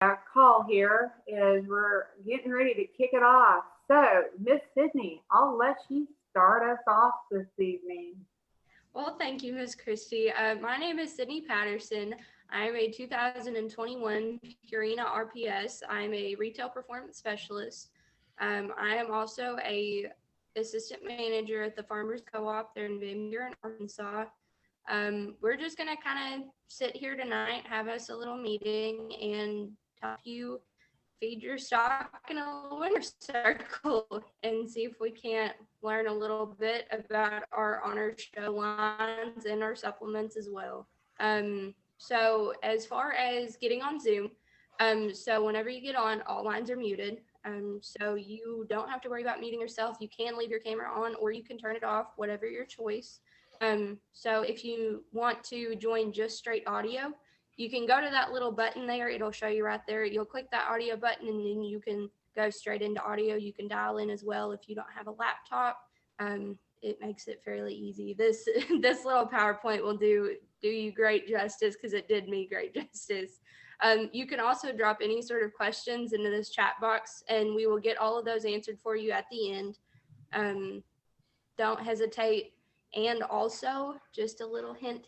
call here as we're getting ready to kick it off. So, Miss Sydney, I'll let you start us off this evening. Well, thank you, Ms. Christie. My name is Sydney Patterson. I'm a 2021 Purina RPS. I'm a retail performance specialist. I am also a assistant manager at the Farmers Co-op there in Van Buren, Arkansas. We're just gonna kind of sit here tonight, have us a little meeting, and help you feed your stock in a little winner circle and see if we can't learn a little bit about our honor show lines and our supplements as well. So as far as getting on Zoom, so whenever you get on, all lines are muted. So you don't have to worry about muting yourself. You can leave your camera on or you can turn it off, whatever your choice. So if you want to join just straight audio, you can go to that little button there. It'll show you right there. You'll click that audio button and then you can go straight into audio. You can dial in as well if you don't have a laptop. It makes it fairly easy. This this little PowerPoint will do you great justice because it did me great justice. You can also drop any sort of questions into this chat box and we will get all of those answered for you at the end. Um, don't hesitate. And also, just a little hint,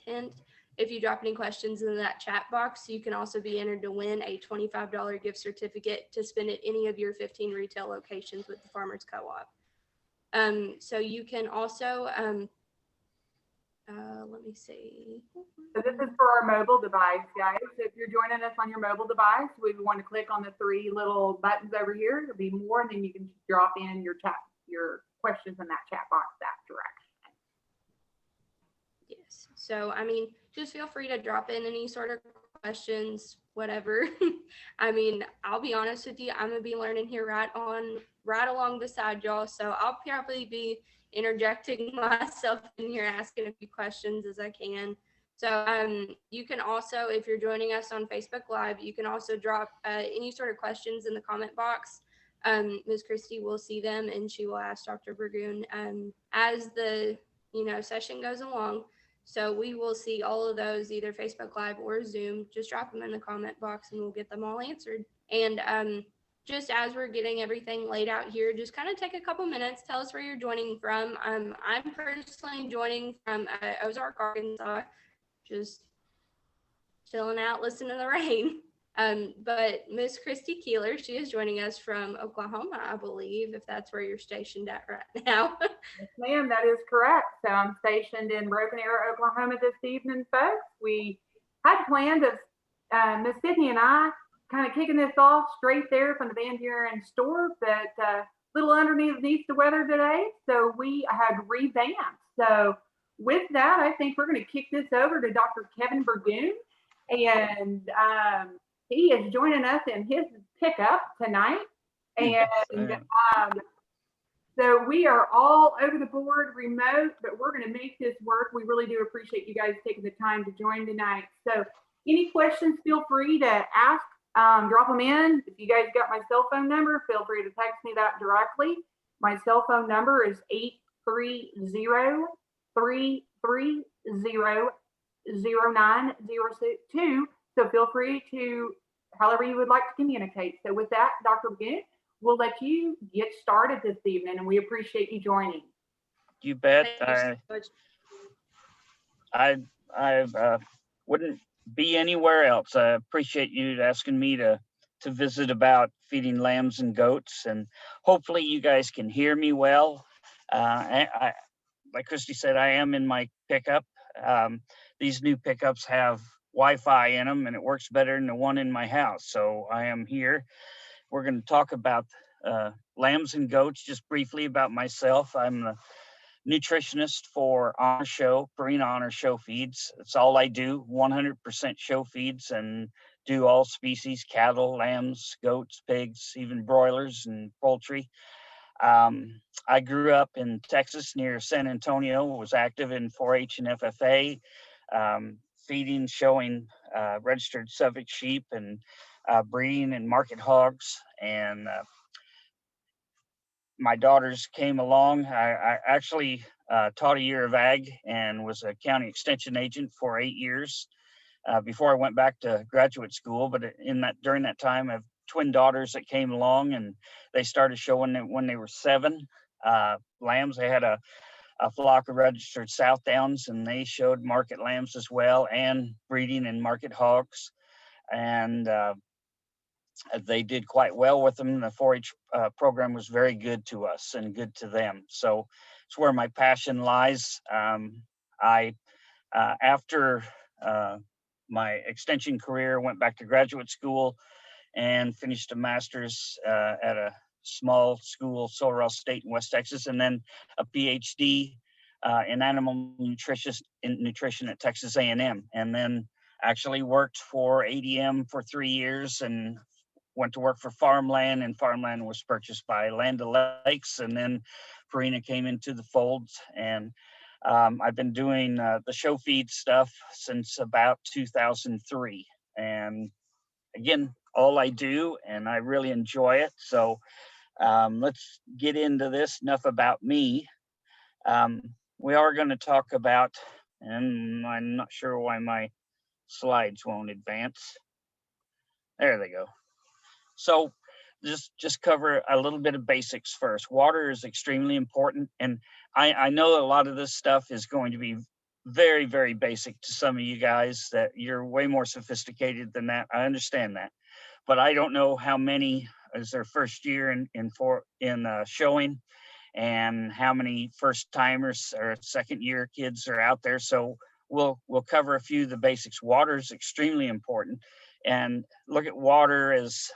if you drop any questions in that chat box, you can also be entered to win a $25 gift certificate to spend at any of your 15 retail locations with the Farmers Co-op. So you can also, let me see. So this is for our mobile device, guys. So if you're joining us on your mobile device, we want to click on the three little buttons over here. There'll be more, and then you can drop in your questions in that chat box that direction. Yes. So, I mean, just feel free to drop in any sort of questions, whatever. I mean, I'll be honest with you, I'm gonna be learning here right along beside y'all. So I'll probably be interjecting myself in here, asking a few questions as I can. So you can also, if you're joining us on Facebook Live, you can also drop any sort of questions in the comment box. Ms. Christie will see them and she will ask Dr. Burgoon as the session goes along. So we will see all of those, either Facebook Live or Zoom. Just drop them in the comment box and we'll get them all answered. And just as we're getting everything laid out here, just kind of take a couple minutes, tell us where you're joining from. I'm personally joining from Ozark, Arkansas, just chilling out, listening to the rain. But Miss Christy Keeler, she is joining us from Oklahoma, I believe, if that's where you're stationed at right now. Yes, ma'am, that is correct. So I'm stationed in Broken Arrow, Oklahoma this evening, folks. We had planned of Miss Sydney and I kind of kicking this off straight there from the Van Buren store, but a little underneath the weather today, so we had revamped. So with that, I think we're going to kick this over to Dr. Kevin Burgoon, and he is joining us in his pickup tonight. And so we are all over the board remote, but we're going to make this work. We really do appreciate you guys taking the time to join tonight. So any questions, feel free to ask, drop them in. If you guys got my cell phone number, feel free to text me that directly. My cell phone number is 830-330-0902. So feel free to, however you would like to communicate. So with that, Dr. Burgoon, we'll let you get started this evening, and we appreciate you joining. You bet. I wouldn't be anywhere else. I appreciate you asking me to visit about feeding lambs and goats, and hopefully you guys can hear me well. Like Christy said, I am in my pickup. These new pickups have Wi-Fi in them, and it works better than the one in my house. So I am here. We're going to talk about lambs and goats. Just briefly about myself, I'm a nutritionist for Honor Show, Purina Honor Show feeds. That's all I do, 100% show feeds, and do all species, cattle, lambs, goats, pigs, even broilers and poultry. I grew up in Texas near San Antonio, was active in 4-H and FFA, feeding, showing registered Suffolk sheep and breeding and market hogs. And my daughters came along. I actually taught a year of ag and was a county extension agent for 8 years. before I went back to graduate school. But during that time, I have twin daughters that came along, and they started showing it when they were 7 lambs. They had a flock of registered Southdowns, and they showed market lambs as well, and breeding and market hogs. And they did quite well with them. The 4-H program was very good to us and good to them. So it's where my passion lies. After my extension career, went back to graduate school and finished a master's at a small school, Sul State in West Texas, and then a PhD in animal nutrition at Texas A&M, and then actually worked for ADM for 3 years and went to work for farmland, and farmland was purchased by Land O'Lakes, and then Purina came into the fold. And I've been doing the show feed stuff since about 2003. And again, all I do, and I really enjoy it. So let's get into this. Enough about me. We are going to talk about, and I'm not sure why my slides won't advance. There they go. So just cover a little bit of basics first. Water is extremely important. And I know a lot of this stuff is going to be very, very basic to some of you guys, that you're way more sophisticated than that. I understand that. But I don't know how many is their first year in showing, and how many first timers or second year kids are out there. So we'll cover a few of the basics. Water is extremely important. And look at water as,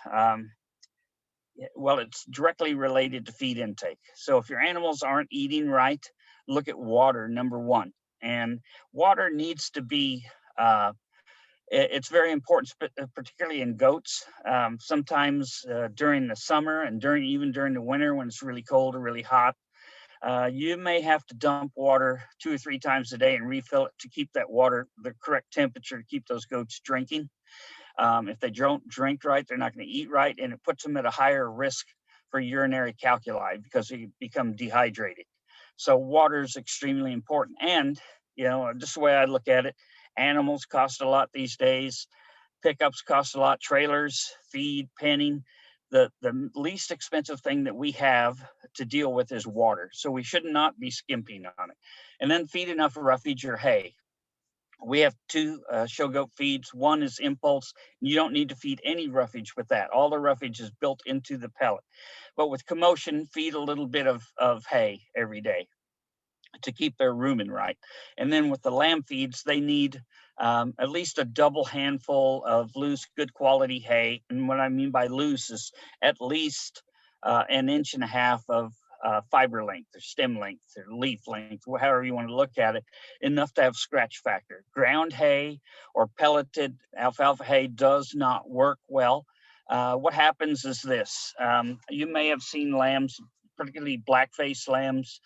well, it's directly related to feed intake. So if your animals aren't eating right, look at water, number one. And water needs to be, it's very important, particularly in goats. Sometimes during the summer and even during the winter when it's really cold or really hot, you may have to dump water 2 or 3 times a day and refill it to keep that water the correct temperature to keep those goats drinking. If they don't drink right, they're not going to eat right, and it puts them at a higher risk for urinary calculi because they become dehydrated. So water is extremely important. And, just the way I look at it, animals cost a lot these days. Pickups cost a lot, trailers, feed, penning. The least expensive thing that we have to deal with is water. So we should not be skimping on it. And then feed enough roughage or hay. We have 2 show goat feeds. One is impulse. You don't need to feed any roughage with that. All the roughage is built into the pellet. But with commotion, feed a little bit of hay every day to keep their rumen right. And then with the lamb feeds, they need at least a double handful of loose, good quality hay. And what I mean by loose is at least 1.5 inches of fiber length or stem length or leaf length, however you want to look at it, enough to have scratch factor. Ground hay or pelleted alfalfa hay does not work well. What happens is this. You may have seen lambs, particularly black-faced lambs,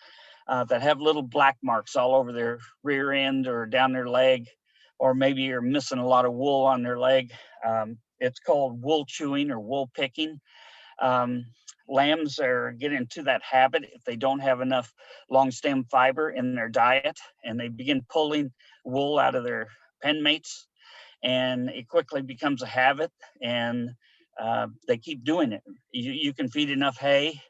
that have little black marks all over their rear end or down their leg, or maybe you're missing a lot of wool on their leg. It's called wool chewing or wool picking. Lambs are getting into that habit if they don't have enough long stem fiber in their diet, and they begin pulling wool out of their pen mates, and it quickly becomes a habit, and they keep doing it. You can feed enough hay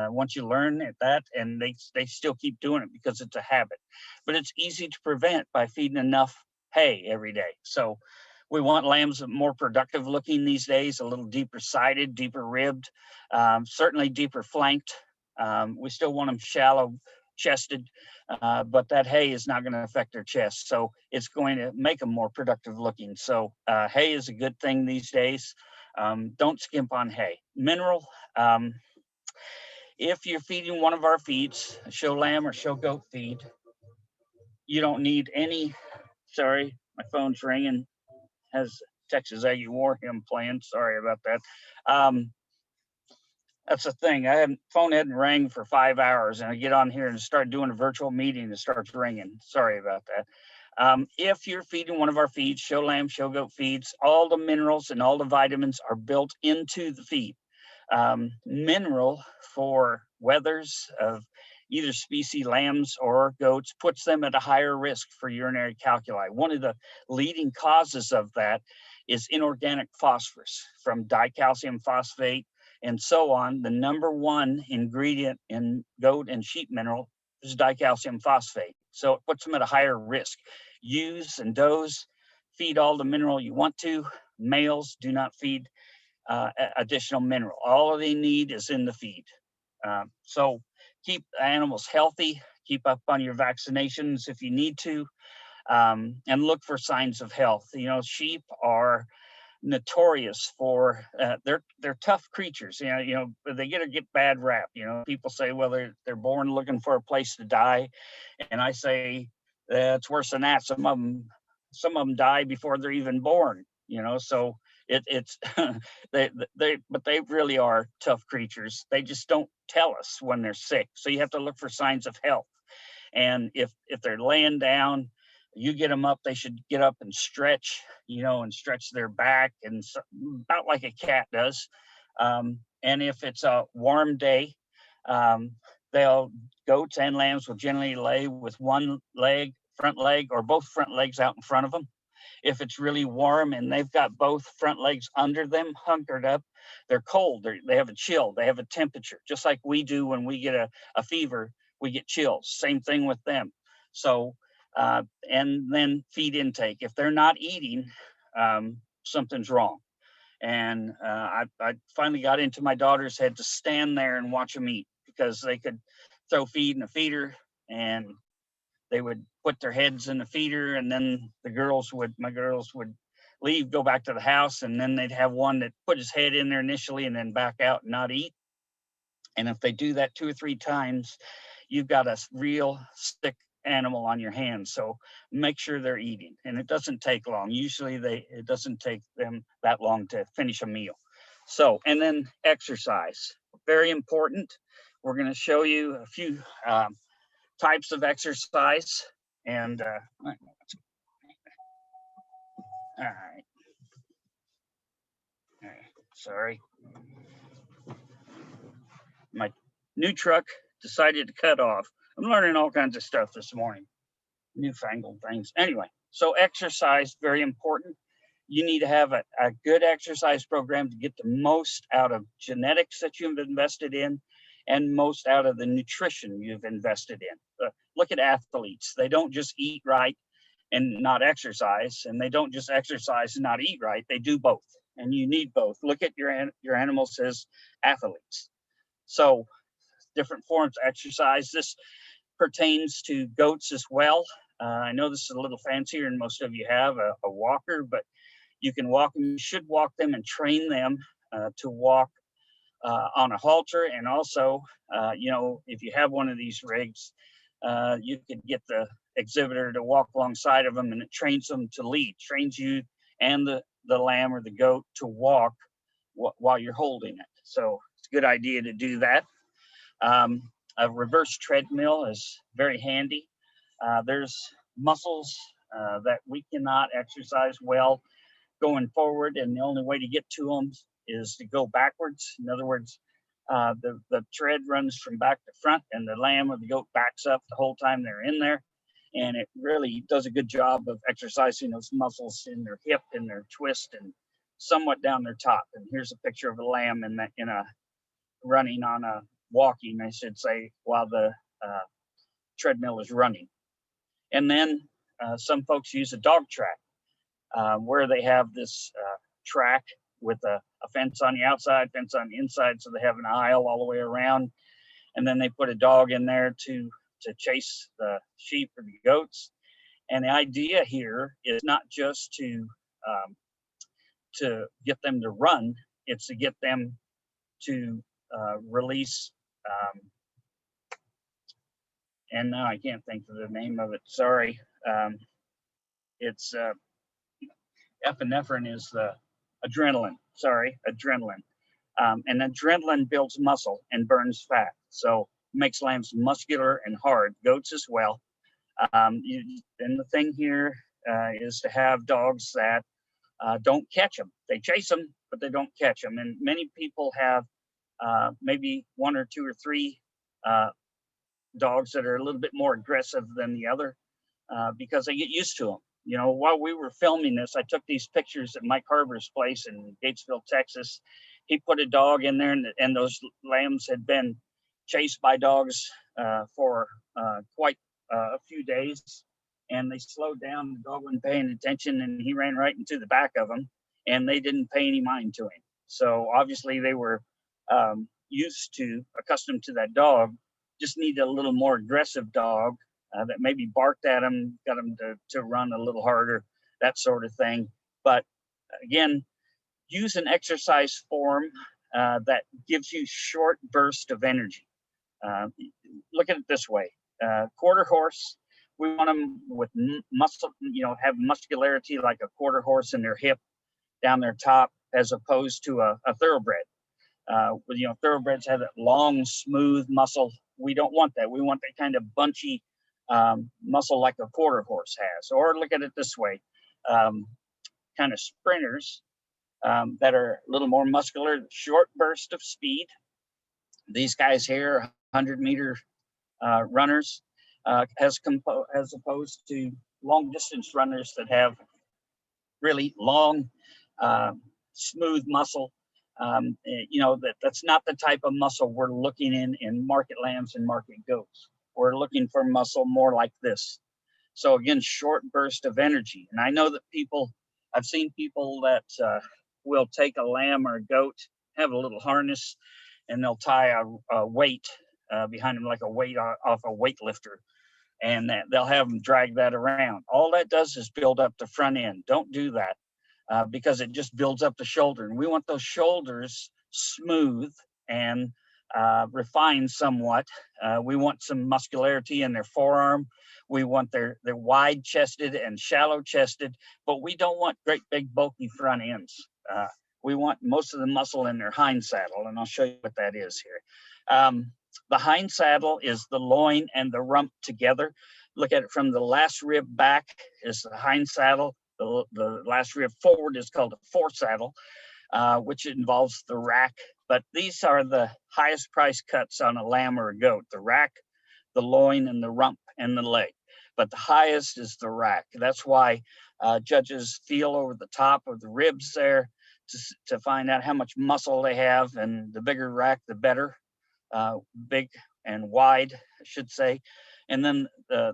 once you learn at that, and they still keep doing it because it's a habit. But it's easy to prevent by feeding enough hay every day. So we want lambs more productive looking these days, a little deeper sided, deeper ribbed, certainly deeper flanked. We still want them shallow chested, but that hay is not going to affect their chest. So it's going to make them more productive looking. So hay is a good thing these days. Don't skimp on hay. Mineral, if you're feeding one of our feeds, a show lamb or show goat feed, you don't need any, sorry, my phone's ringing, has Texas Aggie War Hymn playing, sorry about that. That's the thing, phone hadn't rang for 5 hours, and I get on here and start doing a virtual meeting, it starts ringing, sorry about that. If you're feeding one of our feeds, show lamb, show goat feeds, all the minerals and all the vitamins are built into the feed. Mineral for wethers of, either species lambs or goats puts them at a higher risk for urinary calculi. One of the leading causes of that is inorganic phosphorus from dicalcium phosphate and so on. The number one ingredient in goat and sheep mineral is dicalcium phosphate. So it puts them at a higher risk. Ewes and does feed all the mineral you want to. Males do not feed additional mineral. All they need is in the feed. So keep animals healthy, keep up on your vaccinations if you need to, and look for signs of health. You know, sheep are notorious for they're tough creatures. You know they get bad rap. You know, people say, well, they're born looking for a place to die, and I say it's worse than that. Some of them die before they're even born. You know, so it's but they really are tough creatures. They just don't tell us when they're sick. So you have to look for signs of health. And if they're laying down, you get them up, they should get up and stretch, you know, and stretch their back, and about like a cat does. And if it's a warm day, goats and lambs will generally lay with one leg, front leg, or both front legs out in front of them. If it's really warm and they've got both front legs under them, hunkered up, they're cold. They have a chill. They have a temperature, just like we do when we get a fever, we get chills. Same thing with them. So, and then feed intake. If they're not eating, something's wrong. And I finally got into my daughter's head to stand there and watch them eat, because they could throw feed in a feeder and they would put their heads in the feeder, and then my girls would leave, go back to the house, and then they'd have one that put his head in there initially and then back out and not eat. And if they do that 2 or 3 times, you've got a real sick animal on your hands. So make sure they're eating, and it doesn't take long. Usually it doesn't take them that long to finish a meal. So, and then exercise, very important. We're going to show you a few types of exercise, and all right, sorry, my new truck decided to cut off. I'm learning all kinds of stuff this morning, newfangled things. Anyway, so exercise, very important. You need to have a good exercise program to get the most out of genetics that you've invested in and most out of the nutrition you've invested in. Look at athletes. They don't just eat right and not exercise, and they don't just exercise and not eat right. They do both, and you need both. Look at your animals as athletes. So different forms of exercise. This pertains to goats as well. I know this is a little fancier and most of you have a walker, but you can walk them. You should walk them and train them to walk on a halter. And also, you know, if you have one of these rigs, you could get the exhibitor to walk alongside of them, and it trains them to lead, trains you and the lamb or the goat to walk while you're holding it. So it's a good idea to do that. A reverse treadmill is very handy. There's muscles that we cannot exercise well going forward, and the only way to get to them is to go backwards. In other words, the tread runs from back to front, and the lamb or the goat backs up the whole time they're in there, and it really does a good job of exercising those muscles in their hip and their twist and somewhat down their top. And here's a picture of a lamb in a running on a walking, I should say, while the treadmill is running. And then some folks use a dog track, where they have this track with a fence on the outside, fence on the inside, so they have an aisle all the way around, and then they put a dog in there to chase the sheep or the goats. And the idea here is not just to get them to run, it's to get them to release, and now I can't think of the name of it, sorry. It's epinephrine is the adrenaline, and adrenaline builds muscle and burns fat, so makes lambs muscular and hard, goats as well. And the thing here is to have dogs that don't catch them. They chase them, but they don't catch them. And many people have maybe 1 or 2 or 3 dogs that are a little bit more aggressive than the other because they get used to them. You know, while we were filming this, I took these pictures at Mike Harbor's place in Gatesville, Texas. He put a dog in there, and those lambs had been chased by dogs for quite a few days. And they slowed down. The dog wasn't paying attention, and he ran right into the back of them, and they didn't pay any mind to him. So obviously they were accustomed to that dog, just needed a little more aggressive dog that maybe barked at them, got them to run a little harder, that sort of thing. But again, use an exercise form that gives you short bursts of energy. Look at it this way. Quarter horse, we want them with muscle, have muscularity like a quarter horse in their hip down their top, as opposed to a thoroughbred. Thoroughbreds have that long, smooth muscle. We don't want that. We want that kind of bunchy muscle like a quarter horse has. Or look at it this way, kind of sprinters that are a little more muscular, short burst of speed. These guys here, 100-meter runners, as opposed to long distance runners that have really long, smooth muscle. That's not the type of muscle we're looking in market lambs and market goats. We're looking for muscle more like this. So again, short burst of energy. And I know that I've seen people that will take a lamb or a goat, have a little harness, and they'll tie a weight behind them, like a weight off a weightlifter, and they'll have them drag that around. All that does is build up the front end. Don't do that because it just builds up the shoulder. And we want those shoulders smooth and refined somewhat. We want some muscularity in their forearm. We want their wide chested and shallow chested, but we don't want great big bulky front ends. We want most of the muscle in their hind saddle, and I'll show you what that is here. The hind saddle is the loin and the rump together. Look at it from the last rib back is the hind saddle. The last rib forward is called a foresaddle, which involves the rack. But these are the highest price cuts on a lamb or a goat: the rack, the loin, and the rump and the leg. But the highest is the rack. That's why judges feel over the top of the ribs there to find out how much muscle they have, and the bigger rack, the better. Big and wide, I should say. And then the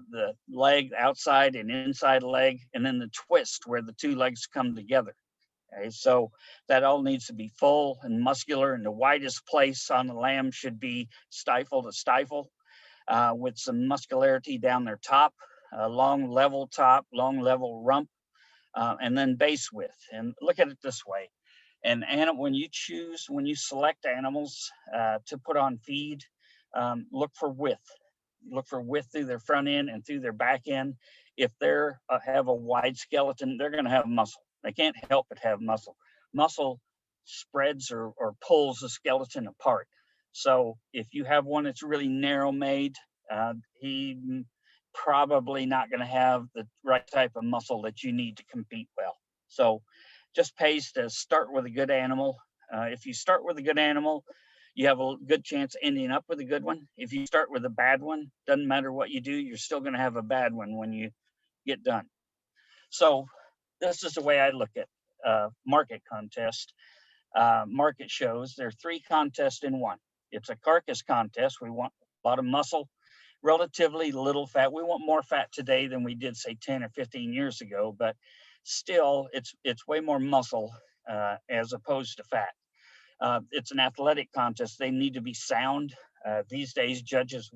leg, outside and inside leg, and then the twist where the two legs come together. Okay, so that all needs to be full and muscular, and the widest place on the lamb should be stifle to stifle, with some muscularity down their top, long level top, long level rump, and then base width. And look at it this way. And when you select animals to put on feed, look for width. Look for width through their front end and through their back end. If they have a wide skeleton, they're going to have muscle. They can't help but have muscle. Muscle spreads or pulls the skeleton apart. So if you have one that's really narrow made, he probably not going to have the right type of muscle that you need to compete well. So just pays to start with a good animal. If you start with a good animal, you have a good chance ending up with a good one. If you start with a bad one, doesn't matter what you do, you're still going to have a bad one when you get done. So this is the way I look at market contest, market shows. There are 3 contests in one. It's a carcass contest. We want a lot of muscle, relatively little fat. We want more fat today than we did, say, 10 or 15 years ago, but still it's way more muscle as opposed to fat. It's an athletic contest. They need to be sound. These days, judges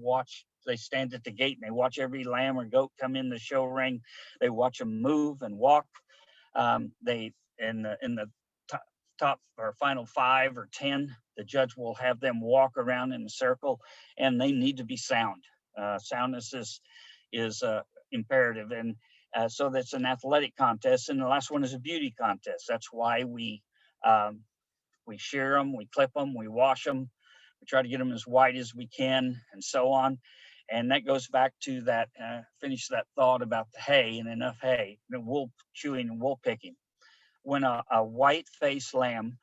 they stand at the gate and they watch every lamb or goat come in the show ring. They watch them move and walk. They in the top or final 5 or 10, the judge will have them walk around in a circle, and they need to be sound. Soundness is imperative, and so that's an athletic contest. And the last one is a beauty contest. That's why we shear them, we clip them, we wash them, we try to get them as white as we can, and so on. And that goes back to that, finish that thought about the hay and enough hay, the wool chewing and wool picking. When a white-faced lamb,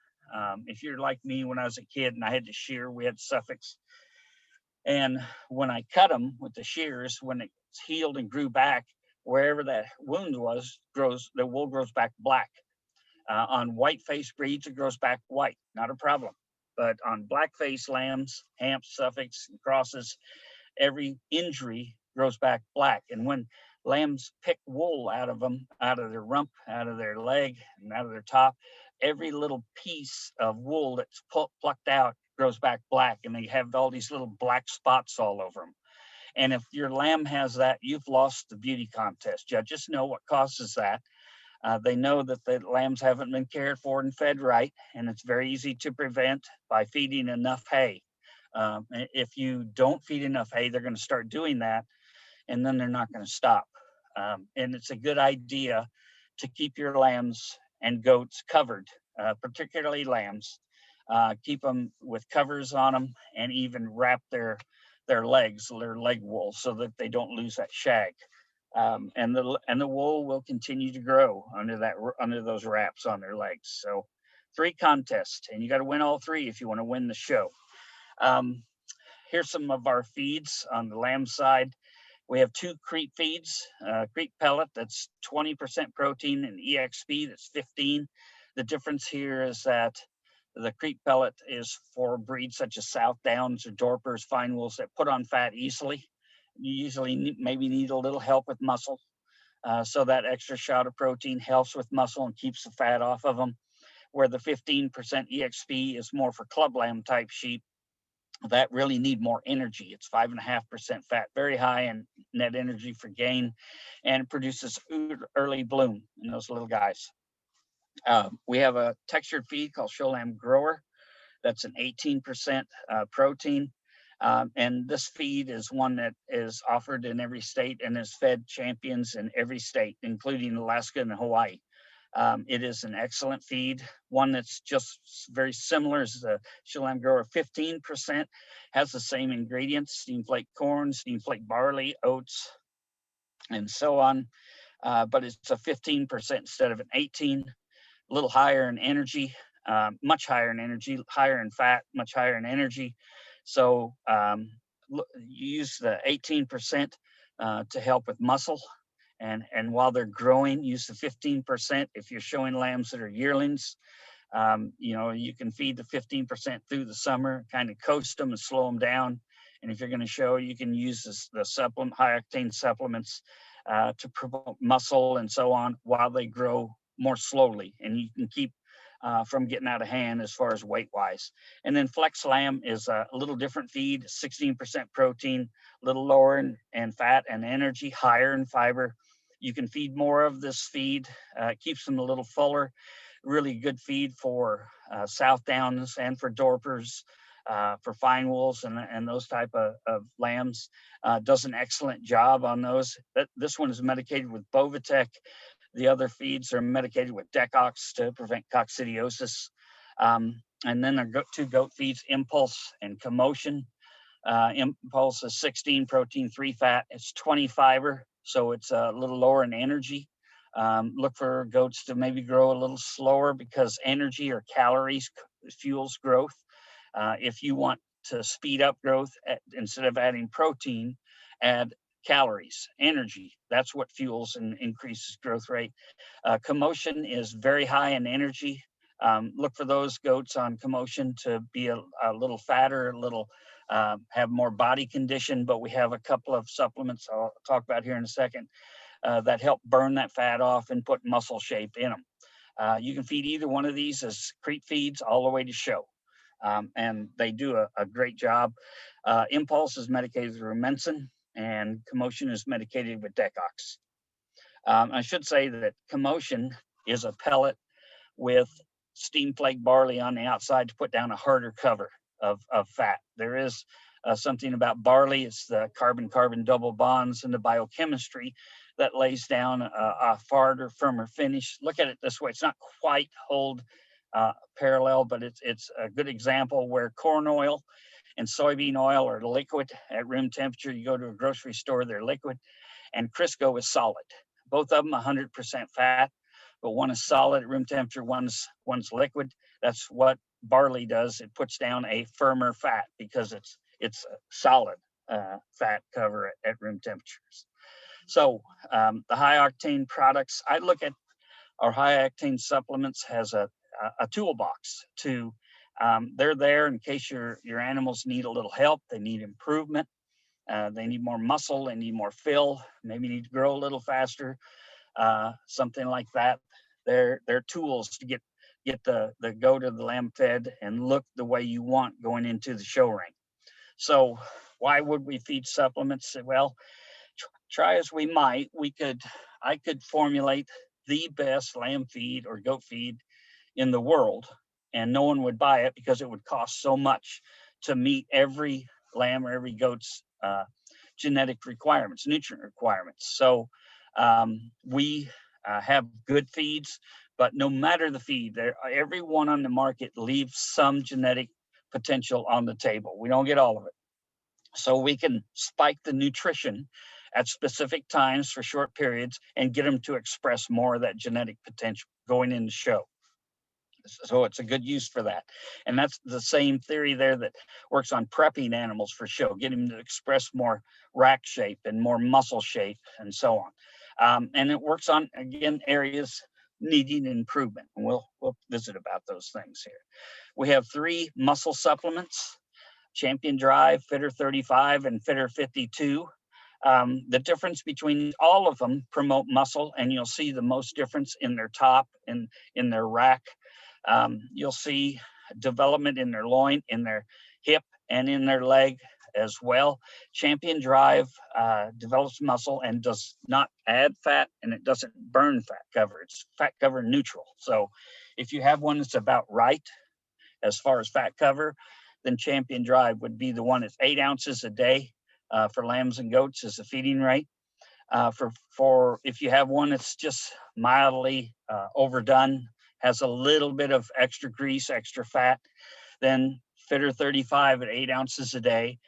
if you're like me when I was a kid and I had to shear, we had Suffolks, And when I cut them with the shears, when it's healed and grew back, wherever that wound was, the wool grows back black. On white face breeds, it grows back white, not a problem. But on black face lambs, hamps, Suffolks, and crosses, every injury grows back black. And when lambs pick wool out of them, out of their rump, out of their leg, and out of their top, every little piece of wool that's plucked out grows back black, and they have all these little black spots all over them. And if your lamb has that, you've lost the beauty contest. Judges know what causes that. They know that the lambs haven't been cared for and fed right, and it's very easy to prevent by feeding enough hay. If you don't feed enough hay, they're going to start doing that, and then they're not going to stop. And it's a good idea to keep your lambs and goats covered, particularly lambs. Keep them with covers on them, and even wrap their legs, their leg wool, so that they don't lose that shag. And the wool will continue to grow under those wraps on their legs. So 3 contests, and you got to win all 3 if you want to win the show. Here's some of our feeds on the lamb side. We have 2 Crete feeds, Crete pellet that's 20% protein, and EXP that's 15. The difference here is that the Crete pellet is for breeds such as South Downs or Dorpers, fine wools that put on fat easily. You usually maybe need a little help with muscle. So that extra shot of protein helps with muscle and keeps the fat off of them. Where the 15% EXP is more for club lamb type sheep that really need more energy. It's 5.5% fat, very high in net energy for gain, and it produces early bloom in those little guys. We have a textured feed called cholam grower. That's an 18% protein. And this feed is one that is offered in every state and is fed champions in every state, including Alaska and Hawaii. It is an excellent feed, one that's just very similar as the cholam grower. 15% has the same ingredients: steam flake corn, steam flake barley, oats, and so on. But it's a 15% instead of an 18, a little higher in energy, much higher in energy, higher in fat, much higher in energy. So you use the 18% to help with muscle. And while they're growing, use the 15%. If you're showing lambs that are yearlings, you can feed the 15% through the summer, kind of coast them and slow them down. And if you're going to show, you can use the supplement, high octane supplements to promote muscle and so on while they grow more slowly. And you can keep from getting out of hand as far as weight wise. And then Flex Lamb is a little different feed, 16% protein, a little lower in fat and energy, higher in fiber. You can feed more of this feed, keeps them a little fuller. Really good feed for South Downs and for Dorpers, for fine wools and those type of lambs. Does an excellent job on those. This one is medicated with Bovatec. The other feeds are medicated with Decox to prevent coccidiosis. And then there are 2 goat feeds, Impulse and Commotion. Impulse is 16 protein, 3 fat. It's 20 fiber, so it's a little lower in energy. Look for goats to maybe grow a little slower because energy or calories fuels growth. If you want to speed up growth, instead of adding protein, add calories, energy. That's what fuels and increases growth rate. Commotion is very high in energy. Look for those goats on Commotion to be a little fatter, a little have more body condition, but we have a couple of supplements I'll talk about here in a second that help burn that fat off and put muscle shape in them. You can feed either one of these as Crete feeds all the way to show. And they do a great job. Impulse is medicated with Rumensin, and Commotion is medicated with Decox. I should say that Commotion is a pellet with steam flake barley on the outside to put down a harder cover of fat. There is something about barley. It's the carbon-carbon double bonds and the biochemistry that lays down a harder, firmer finish. Look at it this way. It's not quite hold parallel, but it's a good example where corn oil and soybean oil are liquid at room temperature. You go to a grocery store, they're liquid, and Crisco is solid. Both of them 100% fat, but one is solid at room temperature, one's liquid. That's what barley does. It puts down a firmer fat because it's it's a solid fat cover at room temperatures. So the high octane products, I look at our high octane supplements has a toolbox to, they're there in case your animals need a little help, they need improvement, they need more muscle, they need more fill, maybe need to grow a little faster, something like that. They're tools to get the goat or the lamb fed and look the way you want going into the show ring. So why would we feed supplements? Well, try as we might, I could formulate the best lamb feed or goat feed in the world, and no one would buy it because it would cost so much to meet every lamb or every goat's genetic requirements, nutrient requirements. So we have good feeds, but no matter the feed, every one on the market leaves some genetic potential on the table. We don't get all of it. So we can spike the nutrition at specific times for short periods and get them to express more of that genetic potential going in the show. So it's a good use for that. And that's the same theory there that works on prepping animals for show, getting them to express more rack shape and more muscle shape and so on. And it works on, again, areas needing improvement. And we'll visit about those things here. We have 3 muscle supplements: Champion Drive, Fitter 35, and Fitter 52. The difference between all of them promote muscle, and you'll see the most difference in their top and in their rack. You'll see development in their loin, in their hip, and in their leg as well. Champion Drive develops muscle and does not add fat, and it doesn't burn fat cover. It's fat cover neutral. So if you have one that's about right as far as fat cover, then Champion Drive would be the one that's 8 ounces a day for lambs and goats as a feeding rate. For if you have one that's just mildly overdone, has a little bit of extra grease, extra fat, then Fitter 35 at 8 ounces a day.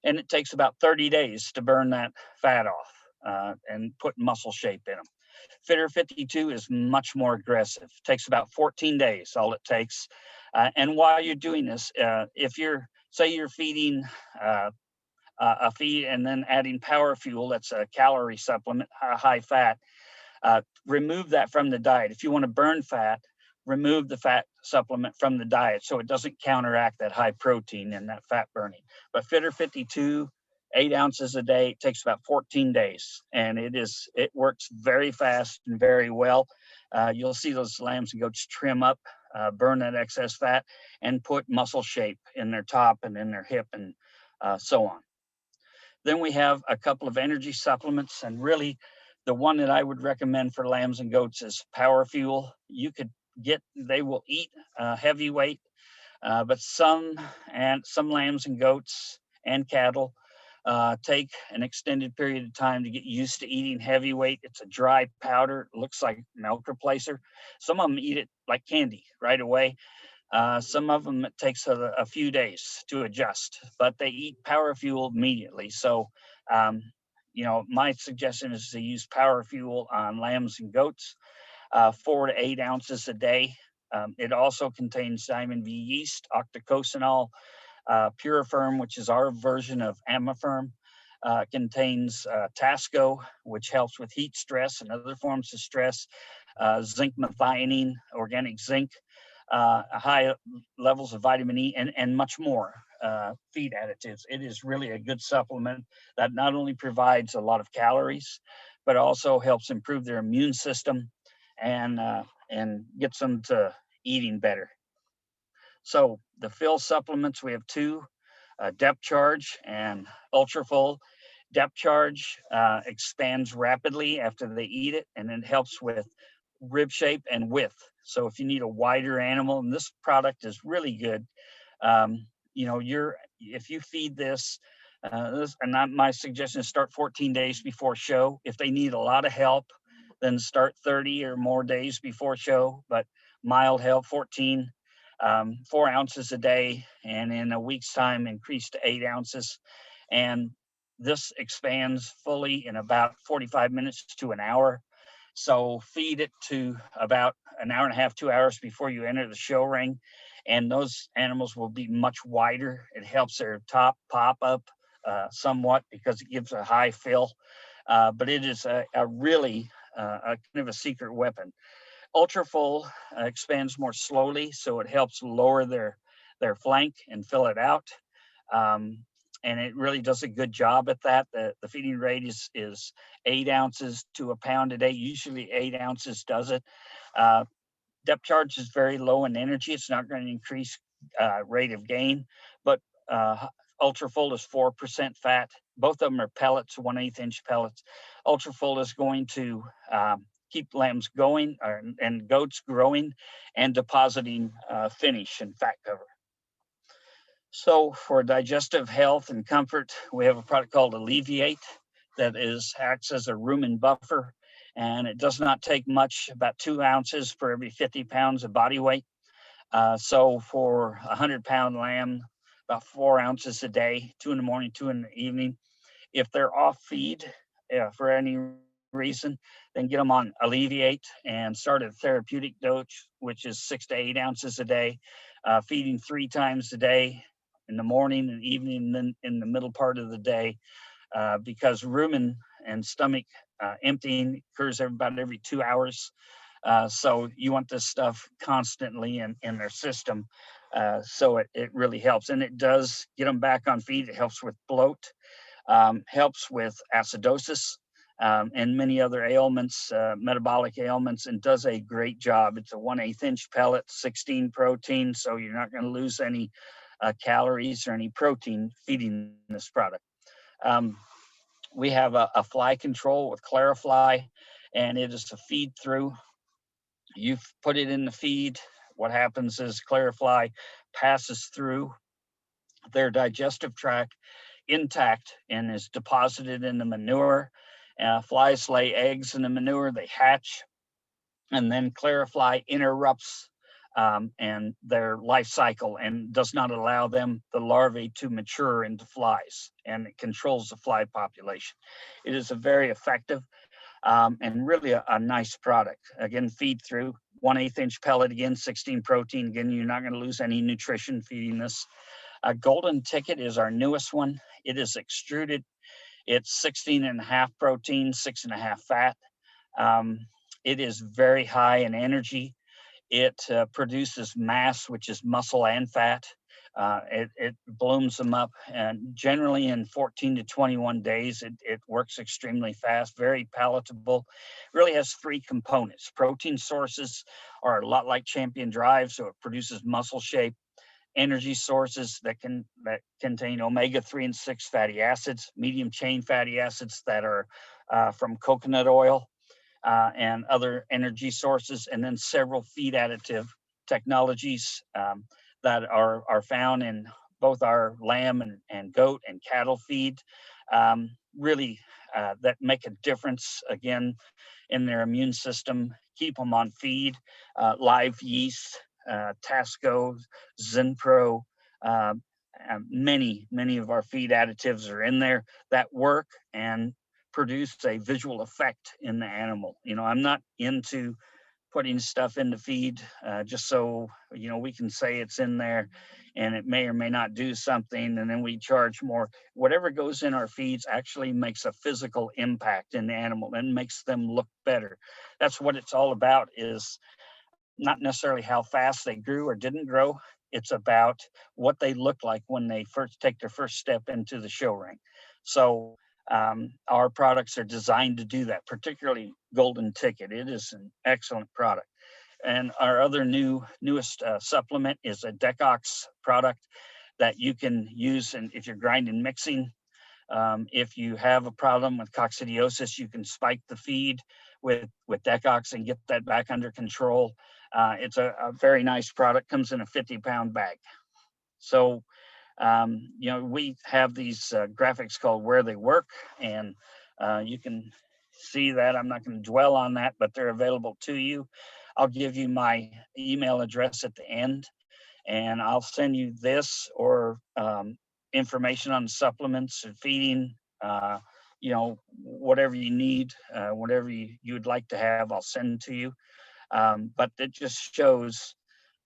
And it takes about 30 days to burn that fat off and put muscle shape in them. Fitter 52 is much more aggressive. It takes about 14 days, all it takes. And while you're doing this, if say you're feeding a feed and then adding power fuel, that's a calorie supplement, high fat, remove that from the diet. If you want to burn fat, remove the fat supplement from the diet so it doesn't counteract that high protein and that fat burning. But Fitter 52, 8 ounces a day, it takes about 14 days, and it works very fast and very well. You'll see those lambs and goats trim up, burn that excess fat, and put muscle shape in their top and in their hip and so on. Then we have a couple of energy supplements, and really the one that I would recommend for lambs and goats is Power Fuel. They will eat heavyweight, but some lambs and goats and cattle take an extended period of time to get used to eating heavyweight. It's a dry powder, it looks like milk replacer. Some of them eat it like candy right away. Some of them, it takes a few days to adjust, but they eat Power Fuel immediately. So, my suggestion is to use Power Fuel on lambs and goats, 4 to 8 ounces a day. It also contains Diamond V yeast, octocosanol, Puriferm, which is our version of Amifirm, contains Tasco, which helps with heat stress and other forms of stress, zinc methionine, organic zinc, high levels of vitamin E, and much more feed additives. It is really a good supplement that not only provides a lot of calories, but also helps improve their immune system and gets them to eating better. So the fill supplements, we have 2, Depth Charge and Ultra Full. Depth Charge expands rapidly after they eat it, and it helps with rib shape and width. So if you need a wider animal, and this product is really good, if you feed this, my suggestion is start 14 days before show. If they need a lot of help, then start 30 or more days before show, but mild help, 14, 4 ounces a day, and in a week's time, increase to 8 ounces. And this expands fully in about 45 minutes to an hour. So feed it to about an hour and a half, 2 hours before you enter the show ring. and those animals will be much wider. It helps their top pop up somewhat because it gives a high fill, but it is a really a kind of a secret weapon. Ultra full expands more slowly, so it helps lower their flank and fill it out. Um, and it really does a good job at that. The feeding rate is 8 ounces to a pound a day. Usually 8 ounces does it. Depth charge is very low in energy. It's not going to increase rate of gain, but ultra full is 4% fat. Both of them are pellets, 1/8 inch pellets. Ultra full is going to keep lambs going and goats growing and depositing finish and fat cover. So for digestive health and comfort, we have a product called Alleviate that acts as a rumen buffer, and it does not take much, about 2 ounces for every 50 pounds of body weight. So for a 100-pound lamb, about 4 ounces a day, 2 in the morning, 2 in the evening. If they're off feed for any reason, then get them on Alleviate and start at therapeutic dose, which is 6 to 8 ounces a day, feeding 3 times a day, in the morning and evening, and then in the middle part of the day, because rumen and stomach emptying occurs about every 2 hours. So you want this stuff constantly in their system. So it really helps. And it does get them back on feed. It helps with bloat, helps with acidosis, and many other ailments, metabolic ailments, and does a great job. It's a 1/8 inch pellet, 16 protein, so you're not going to lose any calories or any protein feeding this product. We have a fly control with Clarifly, and it is a feed through. You put it in the feed. What happens is Clarifly passes through their digestive tract intact and is deposited in the manure. Flies lay eggs in the manure, they hatch, and then Clarifly interrupts and their life cycle and does not allow them, the larvae, to mature into flies, and it controls the fly population. It is a very effective and really a nice product. Again, feed through, 1/8 inch pellet, again, 16 protein. Again, you're not going to lose any nutrition feeding this. Golden Ticket is our newest one. It is extruded. It's 16.5 protein, 6.5 fat. It is very high in energy. It produces mass, which is muscle and fat. It blooms them up, and generally in 14 to 21 days, it works extremely fast, very palatable. Really has 3 components. Protein sources are a lot like Champion Drive, so it produces muscle shape. Energy sources that contain omega-3 and 6 fatty acids, medium chain fatty acids that are from coconut oil, and other energy sources, and then several feed additive technologies that are found in both our lamb and goat and cattle feed, really that make a difference, again, in their immune system, keep them on feed. Live yeast, Tasco, Zenpro, many of our feed additives are in there that work and produce a visual effect in the animal. You know, I'm not into putting stuff in the feed just so, you know, we can say it's in there and it may or may not do something and then we charge more. Whatever goes in our feeds actually makes a physical impact in the animal and makes them look better. That's what it's all about, is not necessarily how fast they grew or didn't grow. It's about what they look like when they first take their first step into the show ring. So our products are designed to do that, particularly Golden Ticket. It is an excellent product. And our other newest supplement is a Decox product that you can use, and if you're grinding mixing, if you have a problem with coccidiosis, you can spike the feed with Decox and get that back under control. It's a very nice product, comes in a 50-pound bag. So you know, we have these graphics called Where They Work, and you can see that. I'm not going to dwell on that, but they're available to you. I'll give you my email address at the end, and I'll send you this or information on supplements and feeding, you know, whatever you need, whatever you would like to have, I'll send to you. But it just shows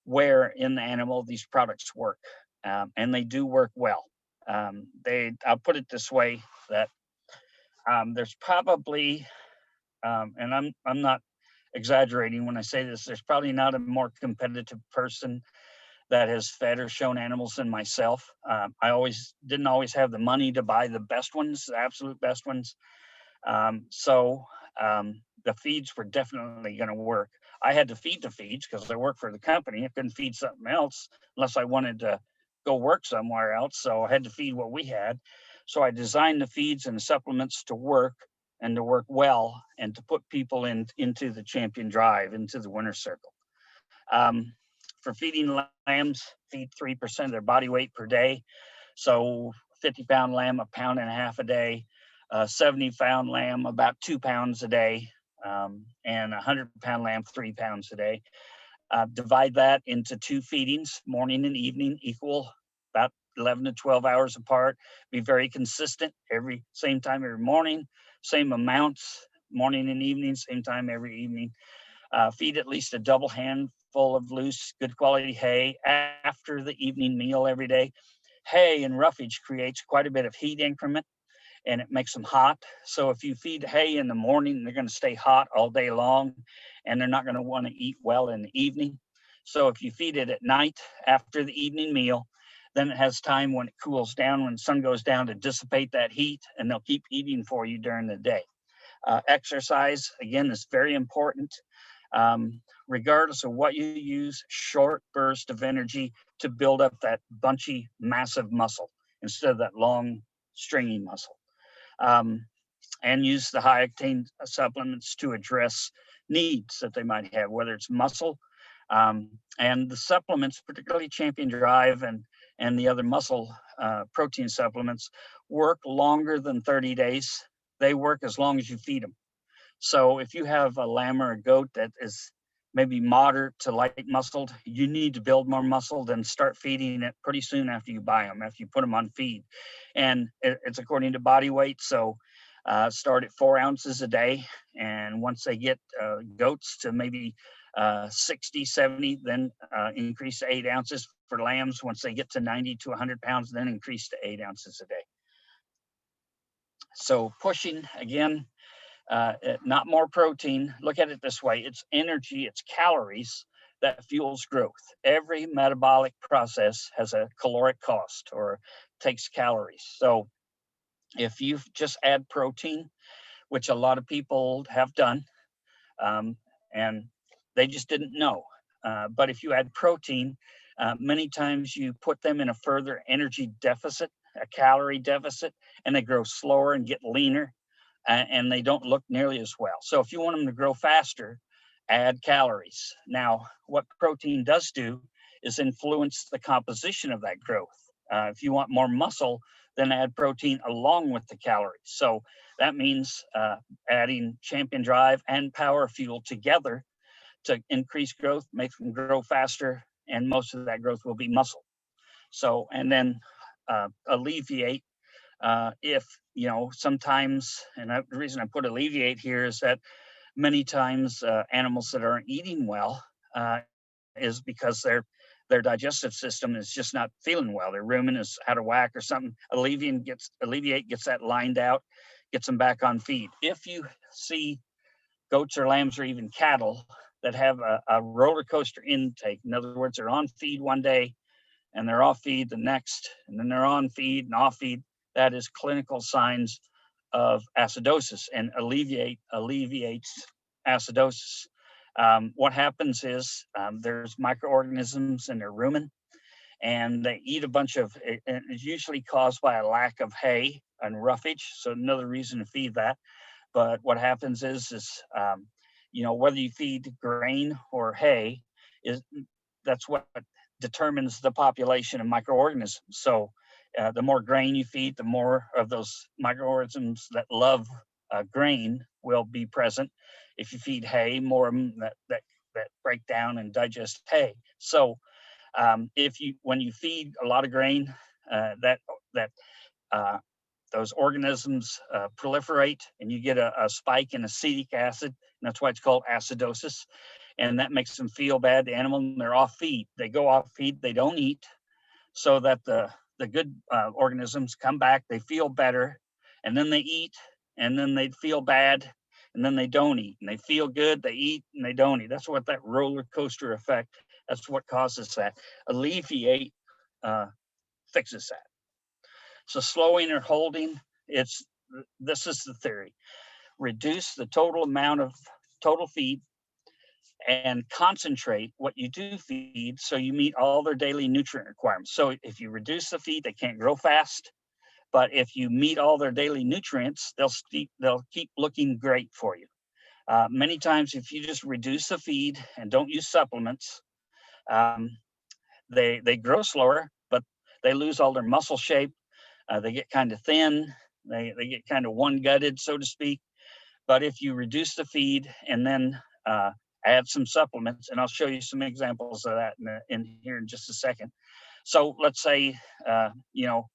where in the animal these products work, and they do work well. I'll put it this way, that there's probably, and I'm not exaggerating when I say this, there's probably not a more competitive person that has fed or shown animals than myself. I didn't always have the money to buy the best ones, the absolute best ones. So the feeds were definitely going to work. I had to feed the feeds because I work for the company. I couldn't feed something else unless I wanted to go work somewhere else. So I had to feed what we had. So I designed the feeds and the supplements to work, and to work well, and to put people into the champion drive, into the winner's circle. For feeding lambs, feed 3% of their body weight per day. So 50-pound lamb, 1.5 pounds a day. 70-pound lamb, about 2 pounds a day, and 100-pound lamb, 3 pounds a day. Divide that into 2 feedings, morning and evening, equal about 11 to 12 hours apart. Be very consistent, same time every morning, same amounts, morning and evening, same time every evening. Feed at least a double handful of loose, good quality hay after the evening meal every day. Hay and roughage creates quite a bit of heat increment, and it makes them hot. So if you feed hay in the morning, they're going to stay hot all day long, and they're not going to want to eat well in the evening. So if you feed it at night after the evening meal, then it has time when it cools down, when the sun goes down, to dissipate that heat, and they'll keep eating for you during the day. Exercise, again, is very important. Regardless of what you use, short burst of energy to build up that bunchy, massive muscle instead of that long, stringy muscle. And use the high octane supplements to address needs that they might have, whether it's muscle, and the supplements, particularly Champion Drive and the other muscle protein supplements, work longer than 30 days. They work as long as you feed them. So if you have a lamb or a goat that is maybe moderate to light muscled, you need to build more muscle, then start feeding it pretty soon after you buy them, after you put them on feed. And it's according to body weight. So start at 4 ounces a day. And once they get goats to maybe 60, 70, then increase to 8 ounces. For lambs, once they get to 90 to 100 pounds, then increase to 8 ounces a day. So pushing, again, not more protein. Look at it this way. It's energy, it's calories that fuels growth. Every metabolic process has a caloric cost, or takes calories. So if you just add protein, which a lot of people have done, and they just didn't know. But if you add protein, many times you put them in a further energy deficit, a calorie deficit, and they grow slower and get leaner, and they don't look nearly as well. So if you want them to grow faster, add calories. Now, what protein does do is influence the composition of that growth. If you want more muscle, then add protein along with the calories. So that means adding Champion Drive and Power Fuel together to increase growth, make them grow faster, and most of that growth will be muscle. So, and then alleviate if, sometimes, and the reason I put alleviate here is that many times animals that aren't eating well is because their digestive system is just not feeling well. Their rumen is out of whack or something. Alleviate gets that lined out, gets them back on feed. If you see goats or lambs or even cattle that have a roller coaster intake, in other words, they're on feed one day and they're off feed the next, and then they're on feed and off feed, that is clinical signs of acidosis, and alleviates acidosis. What happens is there's microorganisms in their rumen, and they eat a bunch of, and it's usually caused by a lack of hay and roughage. So another reason to feed that. But what happens is whether you feed grain or hay, that's what determines the population of microorganisms. So the more grain you feed, the more of those microorganisms that love grain will be present. If you feed hay, more of them that break down and digest hay. So when you feed a lot of grain, those organisms proliferate, and you get a spike in acetic acid, and that's why it's called acidosis. and that makes them feel bad. The animal, and they're off feed. They go off feed, they don't eat, so that the good organisms come back, they feel better, and then they eat, and then they feel bad, and then they don't eat, and they feel good, they eat, and they don't eat. That's what that roller coaster effect, that's what causes that. Alleviate fixes that. So slowing or holding, this is the theory. Reduce the total amount of total feed and concentrate what you do feed so you meet all their daily nutrient requirements. So if you reduce the feed, they can't grow fast. But if you meet all their daily nutrients, they'll keep looking great for you. Many times, if you just reduce the feed and don't use supplements, they grow slower, but they lose all their muscle shape. They get kind of thin. They get kind of one-gutted, so to speak. But if you reduce the feed and then add some supplements, and I'll show you some examples of that in here in just a second. So let's say,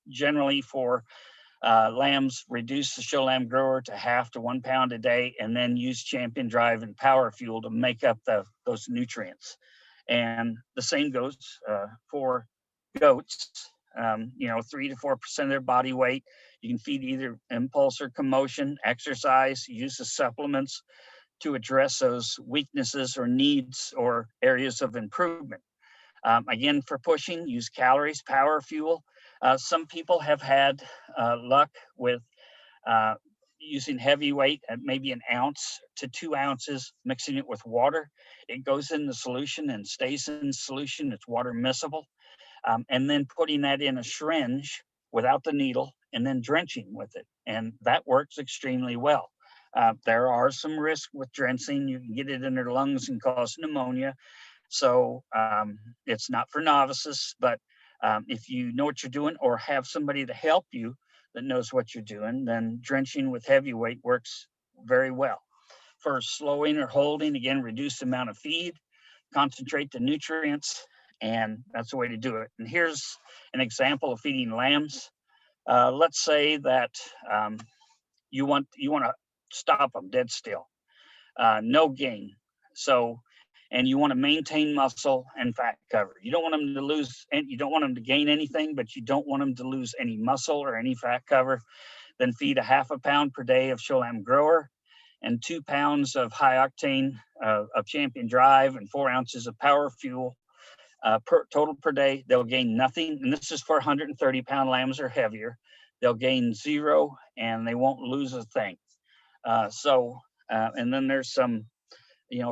generally for lambs, reduce the show lamb grower to 1/2 to 1 pound a day, and then use Champion Drive and Power Fuel to make up those nutrients. And the same goes for goats. 3 to 4% of their body weight. You can feed either impulse or commotion, exercise, use the supplements to address those weaknesses or needs or areas of improvement. Again, for pushing, use calories, Power Fuel. Some people have had luck with using heavy weight at maybe 1 ounce to 2 ounces, mixing it with water. It goes in the solution and stays in solution. It's water miscible. And then putting that in a syringe without the needle and then drenching with it. And that works extremely well. There are some risks with drenching. You can get it in their lungs and cause pneumonia. So it's not for novices, but if you know what you're doing or have somebody to help you that knows what you're doing, then drenching with heavy weight works very well. For slowing or holding, again, reduce the amount of feed, concentrate the nutrients, and that's the way to do it. And here's an example of feeding lambs. Let's say that you want to stop them dead still, no gain. And you want to maintain muscle and fat cover. You don't want them to lose, and you don't want them to gain anything, but you don't want them to lose any muscle or any fat cover. Then feed 1/2 pound per day of show lamb grower and 2 pounds of high octane of Champion Drive and 4 ounces of Power Fuel total per day. They'll gain nothing, and this is for 130-pound lambs or heavier. They'll gain 0, and they won't lose a thing. And then there's some,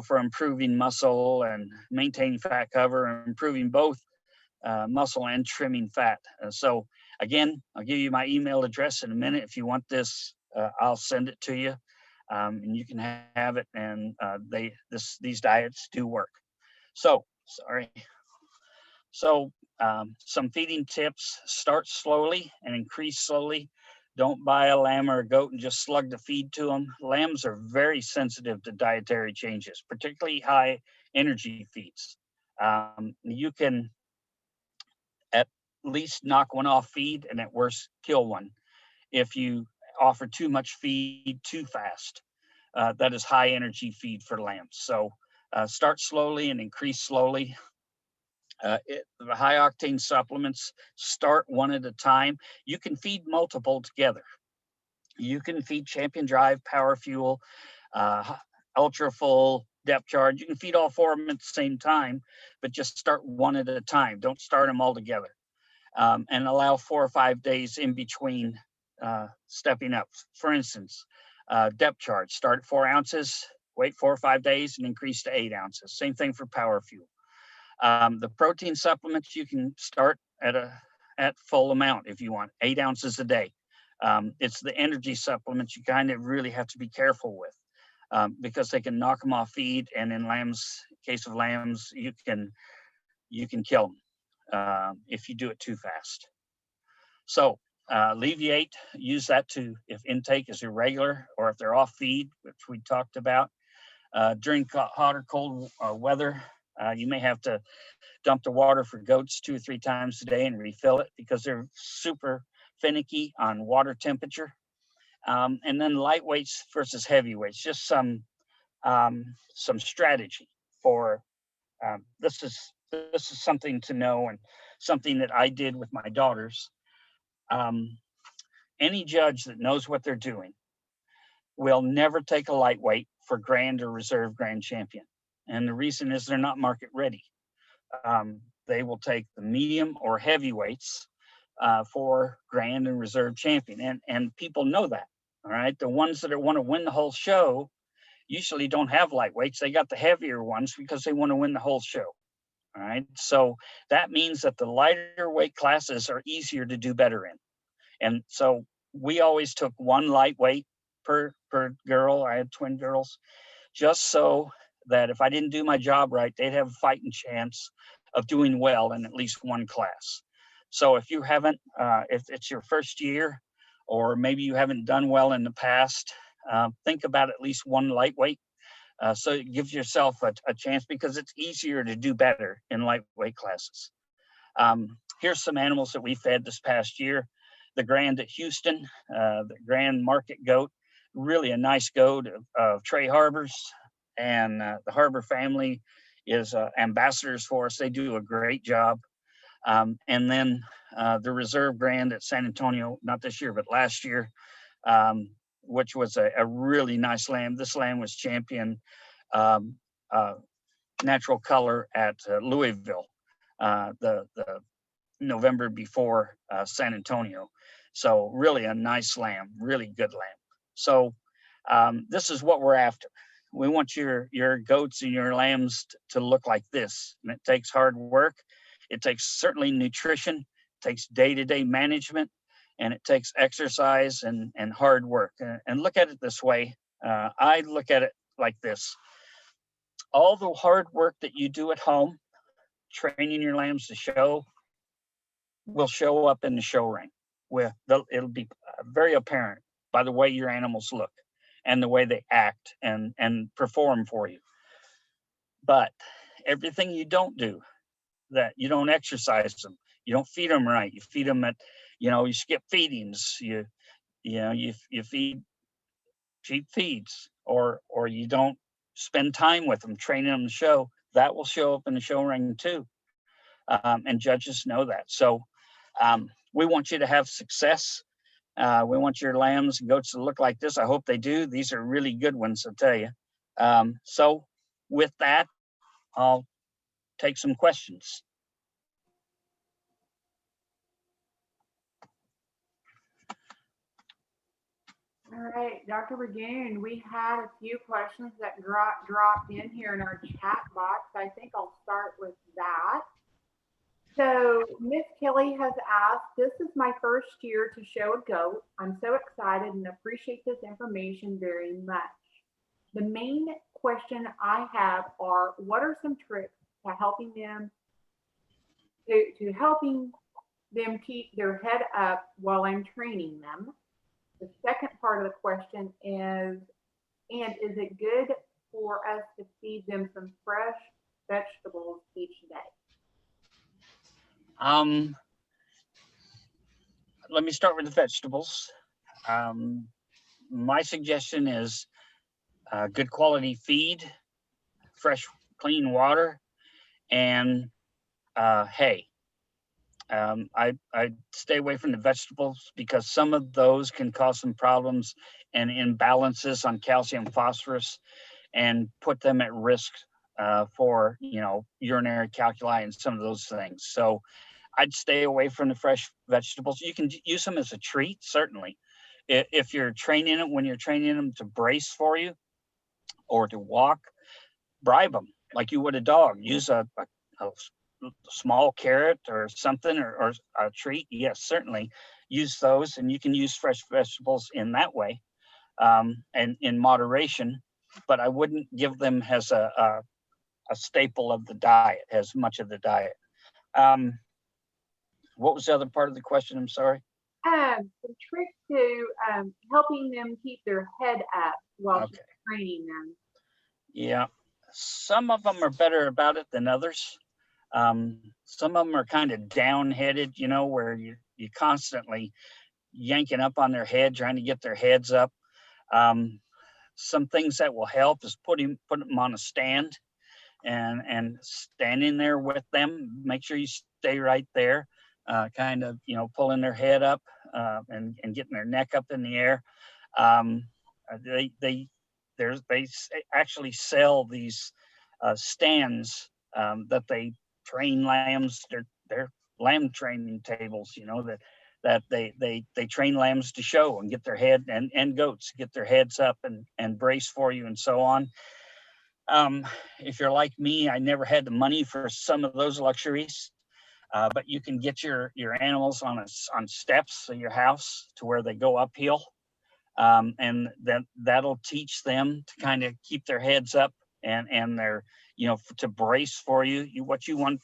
for improving muscle and maintaining fat cover and improving both muscle and trimming fat. So again, I'll give you my email address in a minute. If you want this, I'll send it to you, and you can have it. And these diets do work. So some feeding tips: start slowly and increase slowly. Don't buy a lamb or a goat and just slug the feed to them. Lambs are very sensitive to dietary changes, particularly high energy feeds. You can at least knock one off feed and at worst kill one if you offer too much feed too fast. That is high energy feed for lambs. So start slowly and increase slowly. The high octane supplements, start one at a time. You can feed multiple together. You can feed Champion Drive, Power Fuel, Ultra Full, Depth Charge. You can feed all 4 of them at the same time, but just start one at a time. Don't start them all together. And allow 4 or 5 days in between stepping up. For instance, Depth Charge, start at 4 ounces, wait 4 or 5 days, and increase to 8 ounces. Same thing for Power Fuel. The protein supplements, you can start at full amount if you want, 8 ounces a day. It's the energy supplements you kind of really have to be careful with because they can knock them off feed, and in case of lambs, you can kill them if you do it too fast. So alleviate, use that if intake is irregular or if they're off feed, which we talked about. During hot or cold weather, you may have to dump the water for goats 2 or 3 times a day and refill it because they're super finicky on water temperature. And then lightweights versus heavyweights, just some strategy. for this is something to know, and something that I did with my daughters. Any judge that knows what they're doing will never take a lightweight for grand or reserve grand champion. And the reason is they're not market ready. They will take the medium or heavyweights for grand and reserve champion. And people know that, all right? The ones that want to win the whole show usually don't have lightweights. They got the heavier ones because they want to win the whole show, all right? So that means that the lighter weight classes are easier to do better in. And so we always took one lightweight per girl. I had twin girls, just so that if I didn't do my job right, they'd have a fighting chance of doing well in at least one class. So if you haven't, if it's your first year, or maybe you haven't done well in the past, think about at least one lightweight. So it gives yourself a chance, because it's easier to do better in lightweight classes. Here's some animals that we fed this past year. The Grand at Houston, the Grand Market goat, really a nice goat of Trey Harbors, and the Harbor family is ambassadors for us. They do a great job. And then the Reserve Grand at San Antonio, not this year, but last year, which was a really nice lamb. This lamb was champion natural color at Louisville, the November before San Antonio. So really a nice lamb, really good lamb. So this is what we're after. We want your goats and your lambs to look like this. And it takes hard work. It takes certainly nutrition, it takes day-to-day management, and it takes exercise and hard work. And look at it this way. I look at it like this. All the hard work that you do at home, training your lambs to show, will show up in the show ring. It'll be very apparent by the way your animals look and the way they act and perform for you. But everything you don't do, that you don't exercise them, you don't feed them right, you feed them at, you skip feedings, you feed cheap feeds, or you don't spend time with them training them to show, that will show up in the show ring too. And judges know that. So we want you to have success. We want your lambs and goats to look like this. I hope they do. These are really good ones, I'll tell you. So with that, I'll take some questions. All right, Dr. Burgoon, we had a few questions that dropped in here in our chat box. I think I'll start with that. So Miss Kelly has asked, this is my first year to show a goat. I'm so excited and appreciate this information very much. The main question I have are, what are some tricks to helping them keep their head up while I'm training them? The second part of the question is it good for us to feed them some fresh vegetables each day? Let me start with the vegetables. My suggestion is good quality feed, fresh, clean water, and hay. I stay away from the vegetables because some of those can cause some problems and imbalances on calcium, phosphorus, and put them at risk for urinary calculi and some of those things. So I'd stay away from the fresh vegetables. You can use them as a treat, certainly. If you're training them, when you're training them to brace for you or to walk, bribe them like you would a dog. Use a small carrot or something, or a treat. Yes, certainly use those, and you can use fresh vegetables in that way, and in moderation. But I wouldn't give them as a staple of the diet, as much of the diet. What was the other part of the question? I'm sorry. Some tricks to helping them keep their head up while training them. Yeah, some of them are better about it than others. Some of them are kind of down-headed, where you constantly yanking up on their head, trying to get their heads up. Some things that will help is put them on a stand and standing there with them. Make sure you stay right there, kind of, pulling their head up and getting their neck up in the air. Um, they actually sell these stands that they train lambs. They're lamb training tables, that they train lambs to show and get their head, and goats get their heads up and brace for you and so on. If you're like me, I never had the money for some of those luxuries. But you can get your animals on steps of your house to where they go uphill, and that'll teach them to kind of keep their heads up and their, to brace for you. What you want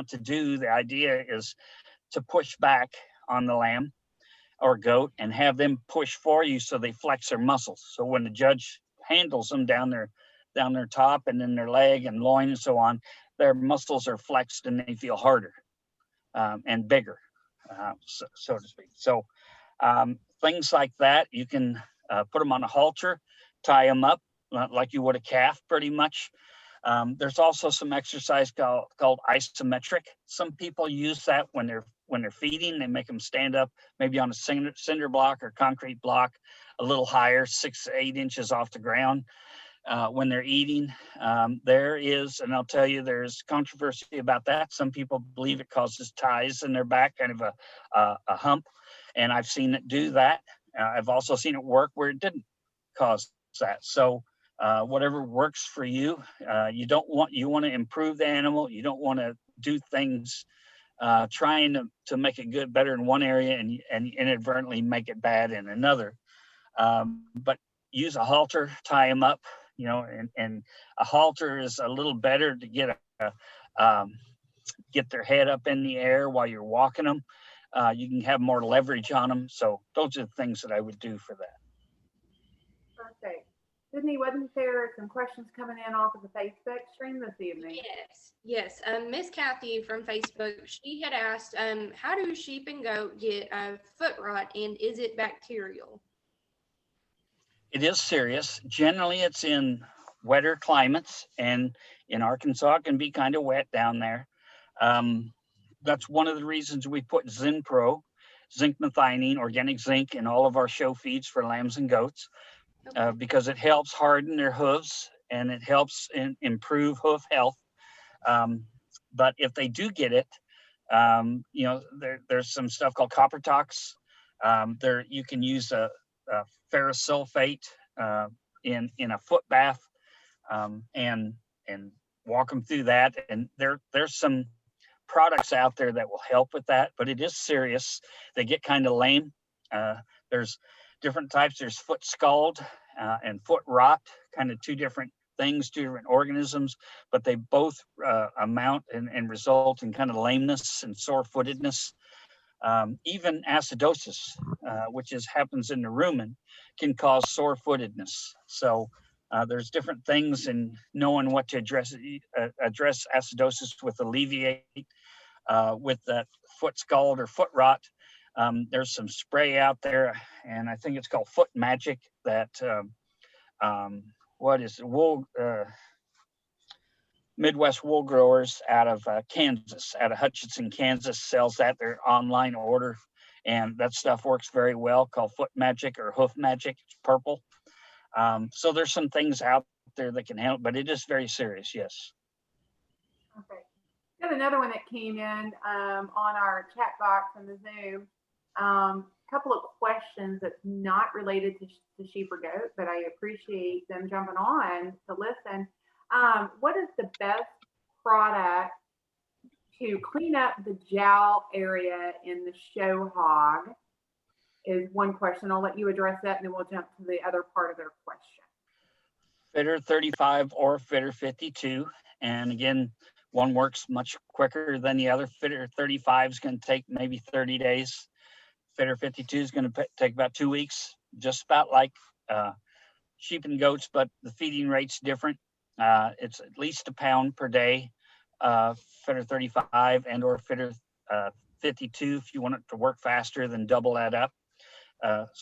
to do. The idea is to push back on the lamb or goat and have them push for you so they flex their muscles. So when the judge handles them down their top and then their leg and loin and so on, their muscles are flexed and they feel harder and bigger, so to speak. So things like that, you can put them on a halter, tie them up like you would a calf, pretty much. There's also some exercise called isometric. Some people use that when they're feeding. They make them stand up, maybe on a cinder block or concrete block, a little higher, 6 to 8 inches off the ground. When they're eating, there is, and I'll tell you, there's controversy about that. Some people believe it causes ties in their back, kind of a hump, and I've seen it do that. I've also seen it work where it didn't cause that. So whatever works for you, you want to improve the animal. You don't want to do things trying to make it better in one area and inadvertently make it bad in another. But use a halter, tie them up, and a halter is a little better to get their head up in the air while you're walking them. You can have more leverage on them. So those are the things that I would do for that. Perfect. Sydney, wasn't there some questions coming in off of the Facebook stream this evening? Yes. Miss Kathy from Facebook, she had asked, how do sheep and goat get foot rot, and is it bacterial? It is serious. Generally, it's in wetter climates, and in Arkansas, it can be kind of wet down there. That's one of the reasons we put Zinpro, zinc methionine, organic zinc, in all of our show feeds for lambs and goats, because it helps harden their hooves and it helps improve hoof health. But if they do get it, there's some stuff called copper tox. You can use a ferrous sulfate in a foot bath, and walk them through that. And there's some products out there that will help with that, but it is serious. They get kind of lame. There's different types. There's foot scald and foot rot, kind of two different things, two different organisms, but they both amount and result in kind of lameness and sore-footedness. Even acidosis, which happens in the rumen, can cause sore-footedness. So there's different things, and knowing what to address acidosis with, alleviate with that foot scald or foot rot. There's some spray out there, and I think it's called Foot Magic, that Midwest Wool Growers out of Kansas, out of Hutchinson, Kansas, sells that. Their online order, and that stuff works very well, called Foot Magic or Hoof Magic. It's purple. So there's some things out there that can help, but it is very serious, yes. Okay. Got another one that came in on our chat box in the Zoom. Couple of questions that's not related to sheep or goat, but I appreciate them jumping on to listen. What is the best product to clean up the jowl area in the show hog? Is one question. I'll let you address that, and then we'll jump to the other part of their question. Fitter 35 or Fitter 52. And again, one works much quicker than the other. Fitter 35 is going to take maybe 30 days. Fitter 52 is going to take about 2 weeks, just about like sheep and goats, but the feeding rate's different. It's at least 1 pound per day, Fitter 35 and or Fitter 52. If you want it to work faster, then double that up.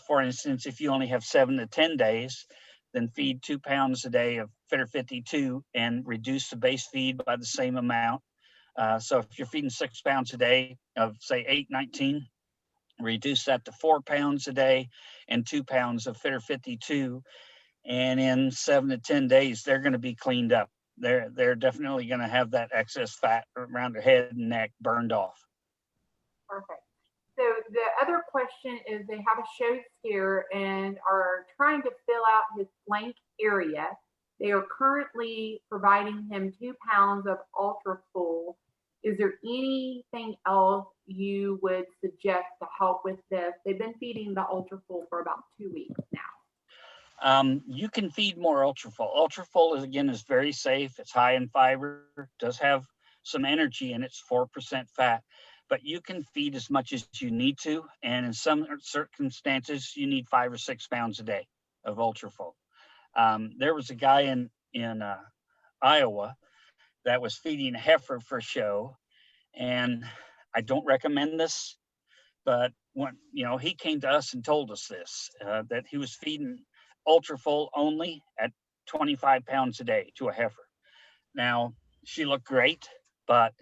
For instance, if you only have 7 to 10 days, then feed 2 pounds a day of Fitter 52 and reduce the base feed by the same amount. So if you're feeding 6 pounds a day of say 819, reduce that to 4 pounds a day and 2 pounds of Fitter 52. And in 7 to 10 days, they're going to be cleaned up. They're definitely going to have that excess fat around their head and neck burned off. Perfect. So the other question is they have a show steer and are trying to fill out his flank area. They are currently providing him 2 pounds of Ultra Full. Is there anything else you would suggest to help with this? They've been feeding the Ultra Full for about 2 weeks now. You can feed more Ultra Full. Ultra Full is very safe. It's high in fiber, does have some energy, and it's 4% fat. But you can feed as much as you need to, and in some circumstances, you need 5 or 6 pounds a day of Ultra Full. There was a guy in Iowa that was feeding a heifer for show, and I don't recommend this, but when he came to us and told us this, that he was feeding Ultra Full only at 25 pounds a day to a heifer. Now, she looked great, but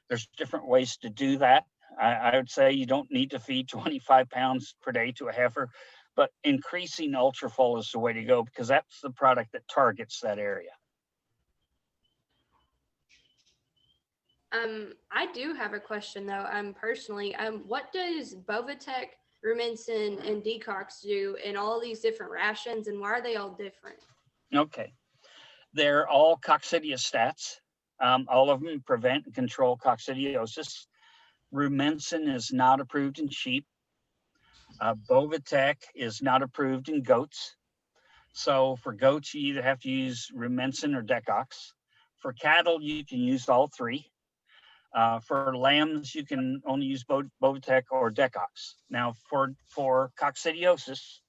there's different ways to do that. I would say you don't need to feed 25 pounds per day to a heifer, but increasing Ultra Full is the way to go because that's the product that targets that area. I do have a question though. Personally, what does Bovatech, Rumensin, and Decox do in all these different rations, and why are they all different? Okay, they're all coccidiostats. All of them prevent and control coccidiosis. Rumensin is not approved in sheep. Bovatech is not approved in goats. So for goats, you either have to use Rumensin or Decox. For cattle, you can use all three. For lambs, you can only use Bovatech or Decox. Now, for coccidiosis,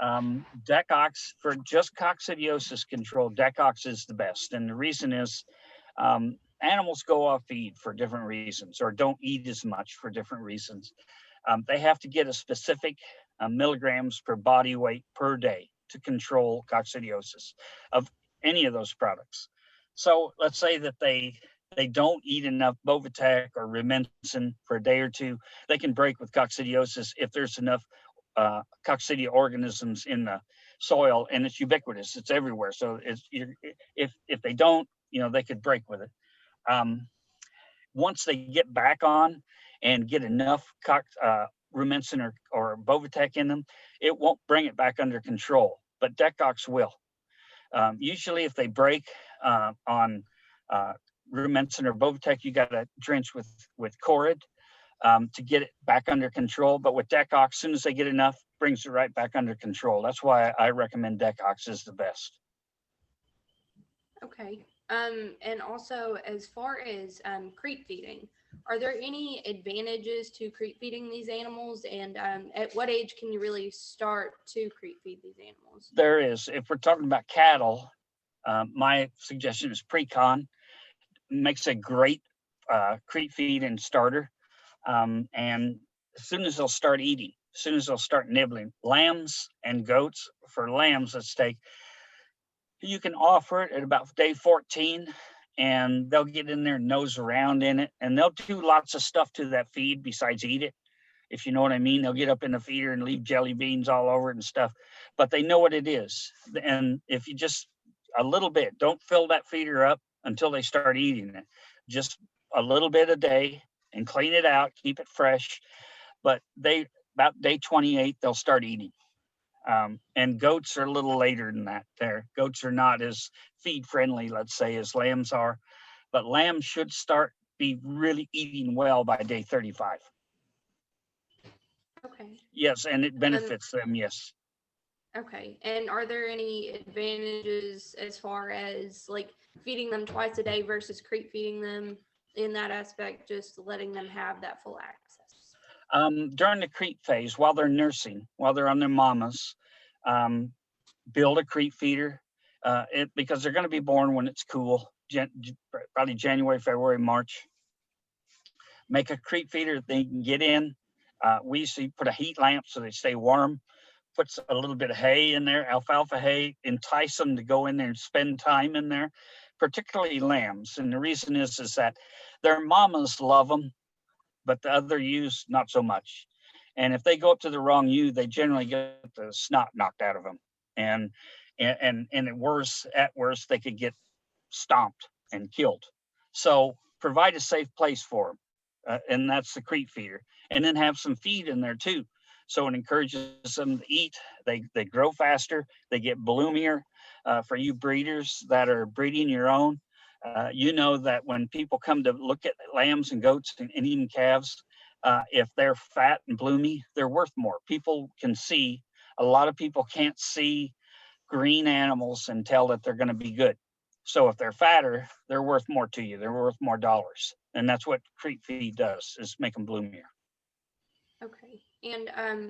Decox, for just coccidiosis control, Decox is the best. And the reason is animals go off feed for different reasons or don't eat as much for different reasons. They have to get a specific milligrams per body weight per day to control coccidiosis of any of those products. So let's say that they don't eat enough Bovatech or Rumensin for a day or two, they can break with coccidiosis if there's enough coccidia organisms in the soil, and it's ubiquitous, it's everywhere. So if they don't, they could break with it. Once they get back on and get enough Rumensin or Bovatech in them, it won't bring it back under control, but Decox will. Usually if they break on Rumensin or Bovatech, you got to drench with Corid to get it back under control. But with Decox, as soon as they get enough, brings it right back under control. That's why I recommend Decox is the best. Okay. And also, as far as creep feeding, are there any advantages to creep feeding these animals? And at what age can you really start to creep feed these animals? There is. If we're talking about cattle, my suggestion is pre-con. Makes a great creep feed and starter. And as soon as they'll start eating, as soon as they'll start nibbling, lambs and goats, for lambs, let's take, you can offer it at about day 14 and they'll get in there and nose around in it and they'll do lots of stuff to that feed besides eat it. If you know what I mean, they'll get up in the feeder and leave jelly beans all over it and stuff, but they know what it is. And if you just a little bit, don't fill that feeder up until they start eating it. Just a little bit a day and clean it out, keep it fresh. But about day 28, they'll start eating. And goats are a little later than that. Goats are not as feed friendly, let's say, as lambs are, but lambs should be really eating well by day 35. Okay. Yes, and it benefits them, yes. Okay. And are there any advantages as far as like feeding them twice a day versus creep feeding them in that aspect, just letting them have that full access? During the creep phase, while they're nursing, while they're on their mamas, build a creep feeder because they're going to be born when it's cool, probably January, February, March. Make a creep feeder they can get in. We usually put a heat lamp so they stay warm puts a little bit of hay in there, alfalfa hay, entice them to go in there and spend time in there, particularly lambs. And the reason is that their mamas love them, but the other ewes, not so much. And if they go up to the wrong ewe, they generally get the snot knocked out of them. And at worst, they could get stomped and killed. So provide a safe place for them. And that's the creep feeder. And then have some feed in there too. So it encourages them to eat. They grow faster. They get bloomier. For you breeders that are breeding your own, you know that when people come to look at lambs and goats and even calves, if they're fat and bloomy, they're worth more. People can see, a lot of people can't see green animals and tell that they're going to be good. So if they're fatter, they're worth more to you. They're worth more dollars. And that's what creep feed does, is make them bloomier. Okay. And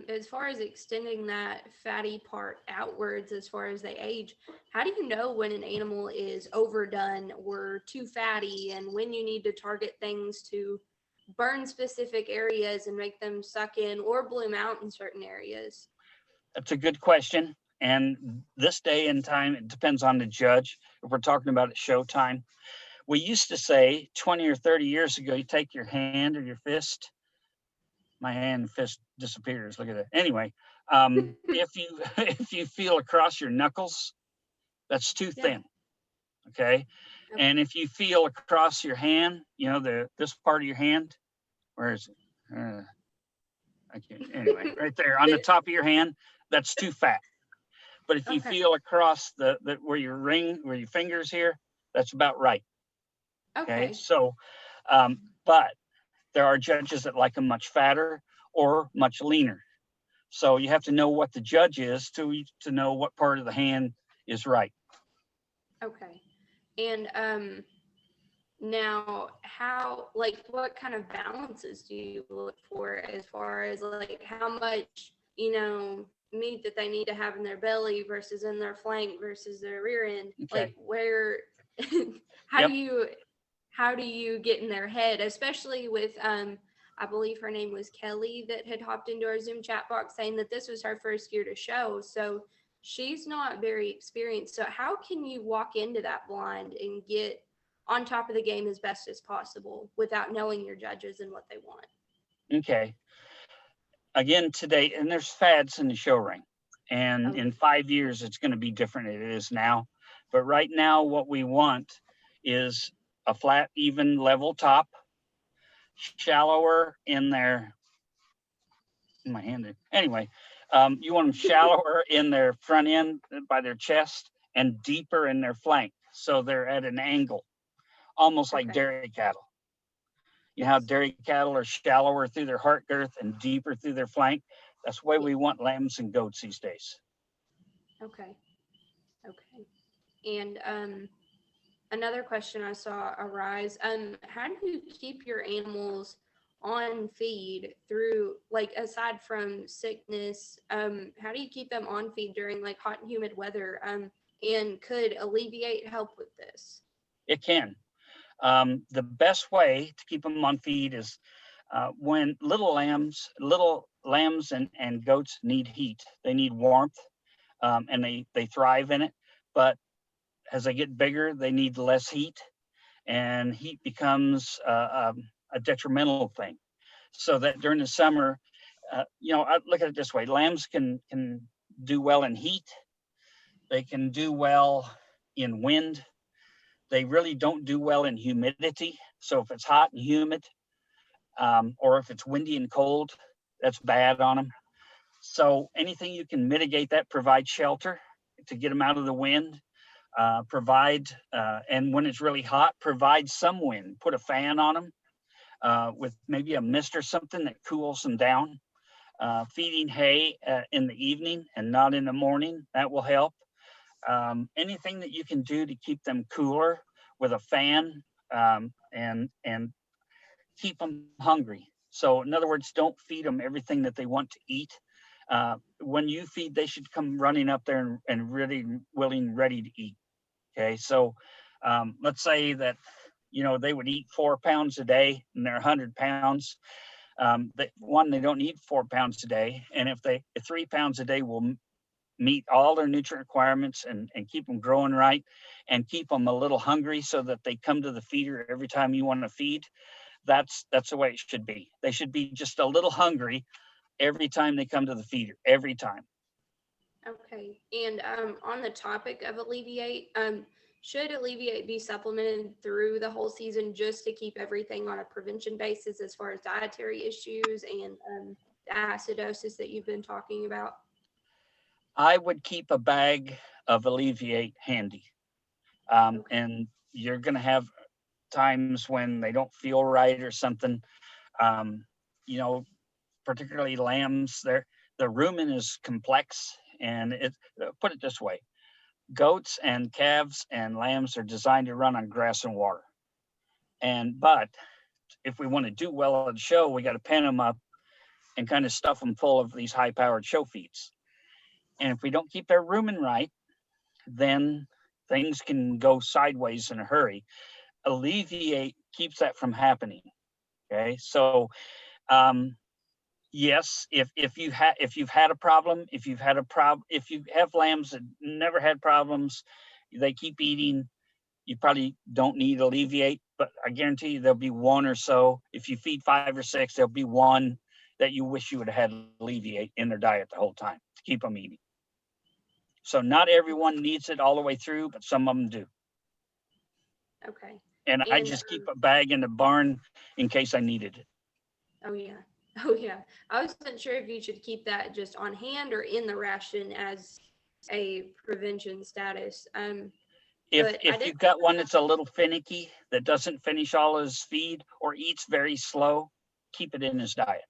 as far as extending that fatty part outwards as far as they age, how do you know when an animal is overdone or too fatty, and when you need to target things to burn specific areas and make them suck in or bloom out in certain areas? That's a good question. And this day and time, it depends on the judge. If we're talking about at showtime, we used to say 20 or 30 years ago, you take your hand or your fist. My hand and fist disappears. Look at that. Anyway, if you feel across your knuckles, that's too thin. Okay. And if you feel across your hand, you know, this part of your hand, where is it? I can't. Anyway, right there on the top of your hand, that's too fat. But if you feel across the where your fingers here, that's about right. Okay. So, but there are judges that like them much fatter or much leaner. So you have to know what the judge is to know what part of the hand is right. Okay. And now what kind of balances do you look for as far as like how much, meat that they need to have in their belly versus in their flank versus their rear end? Okay. Like where, how do you get in their head, especially with, I believe her name was Kelly that had hopped into our Zoom chat box saying that this was her first year to show. So she's not very experienced. So how can you walk into that blind and get on top of the game as best as possible without knowing your judges and what they want? Okay. Again, today, and there's fads in the show ring, and in 5 years, it's going to be different than it is now. But right now, what we want is a flat, even, level top, shallower in their, my hand. Anyway, you want them shallower in their front end by their chest and deeper in their flank. So they're at an angle, almost like dairy cattle. You know how dairy cattle are shallower through their heart girth and deeper through their flank? That's the way we want lambs and goats these days. Okay. And another question I saw arise, how do you keep your animals on feed through, like, aside from sickness, how do you keep them on feed during like hot and humid weather, and could Alleviate help with this? It can. The best way to keep them on feed is when little lambs and goats need heat. They need warmth, and they thrive in it. But as they get bigger, they need less heat, and heat becomes a detrimental thing. So that during the summer, I look at it this way: lambs can do well in heat. They can do well in wind. They really don't do well in humidity. So if it's hot and humid, or if it's windy and cold, that's bad on them. So anything you can mitigate that, provide shelter to get them out of the wind, and when it's really hot, provide some wind, put a fan on them with maybe a mist or something that cools them down. Feeding hay in the evening and not in the morning, that will help. Anything that you can do to keep them cooler with a fan, and keep them hungry. So in other words, don't feed them everything that they want to eat. When you feed, they should come running up there and really willing, ready to eat. Okay, so let's say that they would eat 4 pounds a day and they're 100 pounds. They don't need 4 pounds a day. And if 3 pounds a day will meet all their nutrient requirements and keep them growing right and keep them a little hungry so that they come to the feeder every time you want to feed, that's the way it should be. They should be just a little hungry every time they come to the feeder, every time. Okay. And on the topic of Alleviate, should Alleviate be supplemented through the whole season just to keep everything on a prevention basis as far as dietary issues and the acidosis that you've been talking about? I would keep a bag of Alleviate handy. Okay. And you're going to have times when they don't feel right or something. You know, particularly lambs, the rumen is complex, and put it this way: goats and calves and lambs are designed to run on grass and water. But if we want to do well at the show, we got to pen them up and kind of stuff them full of these high-powered show feeds. And if we don't keep their rumen right, then things can go sideways in a hurry. Alleviate keeps that from happening. Okay, so yes, if you've had a problem, if you have lambs that never had problems, they keep eating, you probably don't need Alleviate, but I guarantee you there'll be one or so. If you feed 5 or 6, there'll be one that you wish you would have had Alleviate in their diet the whole time to keep them eating. So not everyone needs it all the way through, but some of them do. Okay. And I just keep a bag in the barn in case I needed it. Oh yeah. Oh yeah. I wasn't sure if you should keep that just on hand or in the ration as a prevention status. If you've got one that's a little finicky, that doesn't finish all his feed or eats very slow, keep it in his diet.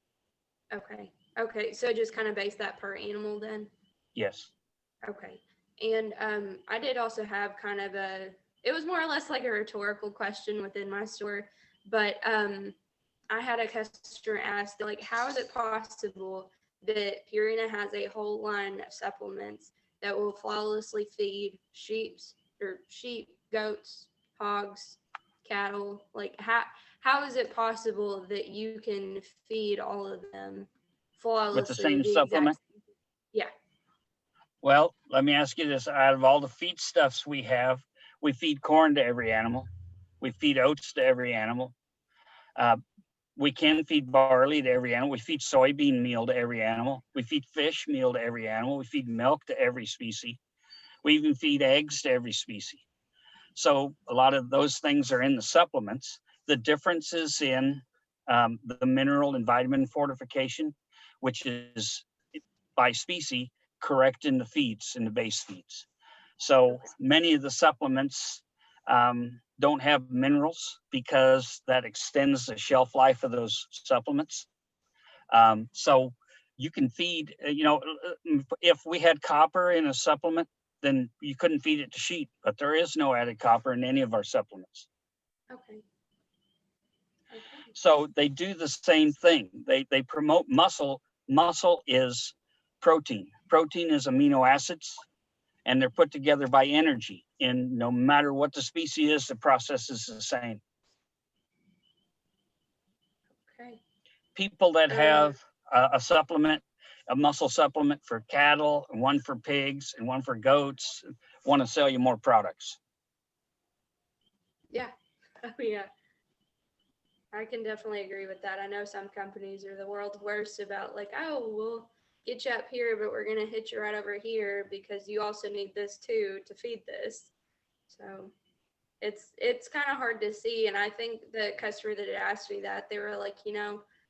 Okay. Okay. So just kind of base that per animal then? Yes. Okay. And I did also have kind of it was more or less like a rhetorical question within my store, but I had a customer ask, like, how is it possible that Purina has a whole line of supplements that will flawlessly feed sheep, goats, hogs, cattle? Like, how is it possible that you can feed all of them flawlessly? With the same supplement? Yeah. Well, let me ask you this. Out of all the feedstuffs we have, we feed corn to every animal. We feed oats to every animal. We can feed barley to every animal. We feed soybean meal to every animal. We feed fish meal to every animal. We feed milk to every species. We even feed eggs to every species. So a lot of those things are in the supplements. The difference is in the mineral and vitamin fortification, which is by species correct in the feeds, in the base feeds. So many of the supplements don't have minerals because that extends the shelf life of those supplements. So you can feed, if we had copper in a supplement, then you couldn't feed it to sheep, but there is no added copper in any of our supplements. Okay. So they do the same thing. They promote muscle. Muscle is protein. Protein is amino acids, and they're put together by energy. And no matter what the species is, the process is the same. Okay. People that have a supplement, a muscle supplement for cattle, and one for pigs, and one for goats, want to sell you more products. Yeah. Oh, yeah. I can definitely agree with that. I know some companies are the world's worst about, like, oh, we'll get you up here, but we're going to hit you right over here because you also need this too to feed this. So it's kind of hard to see. And I think the customer that had asked me that, they were like,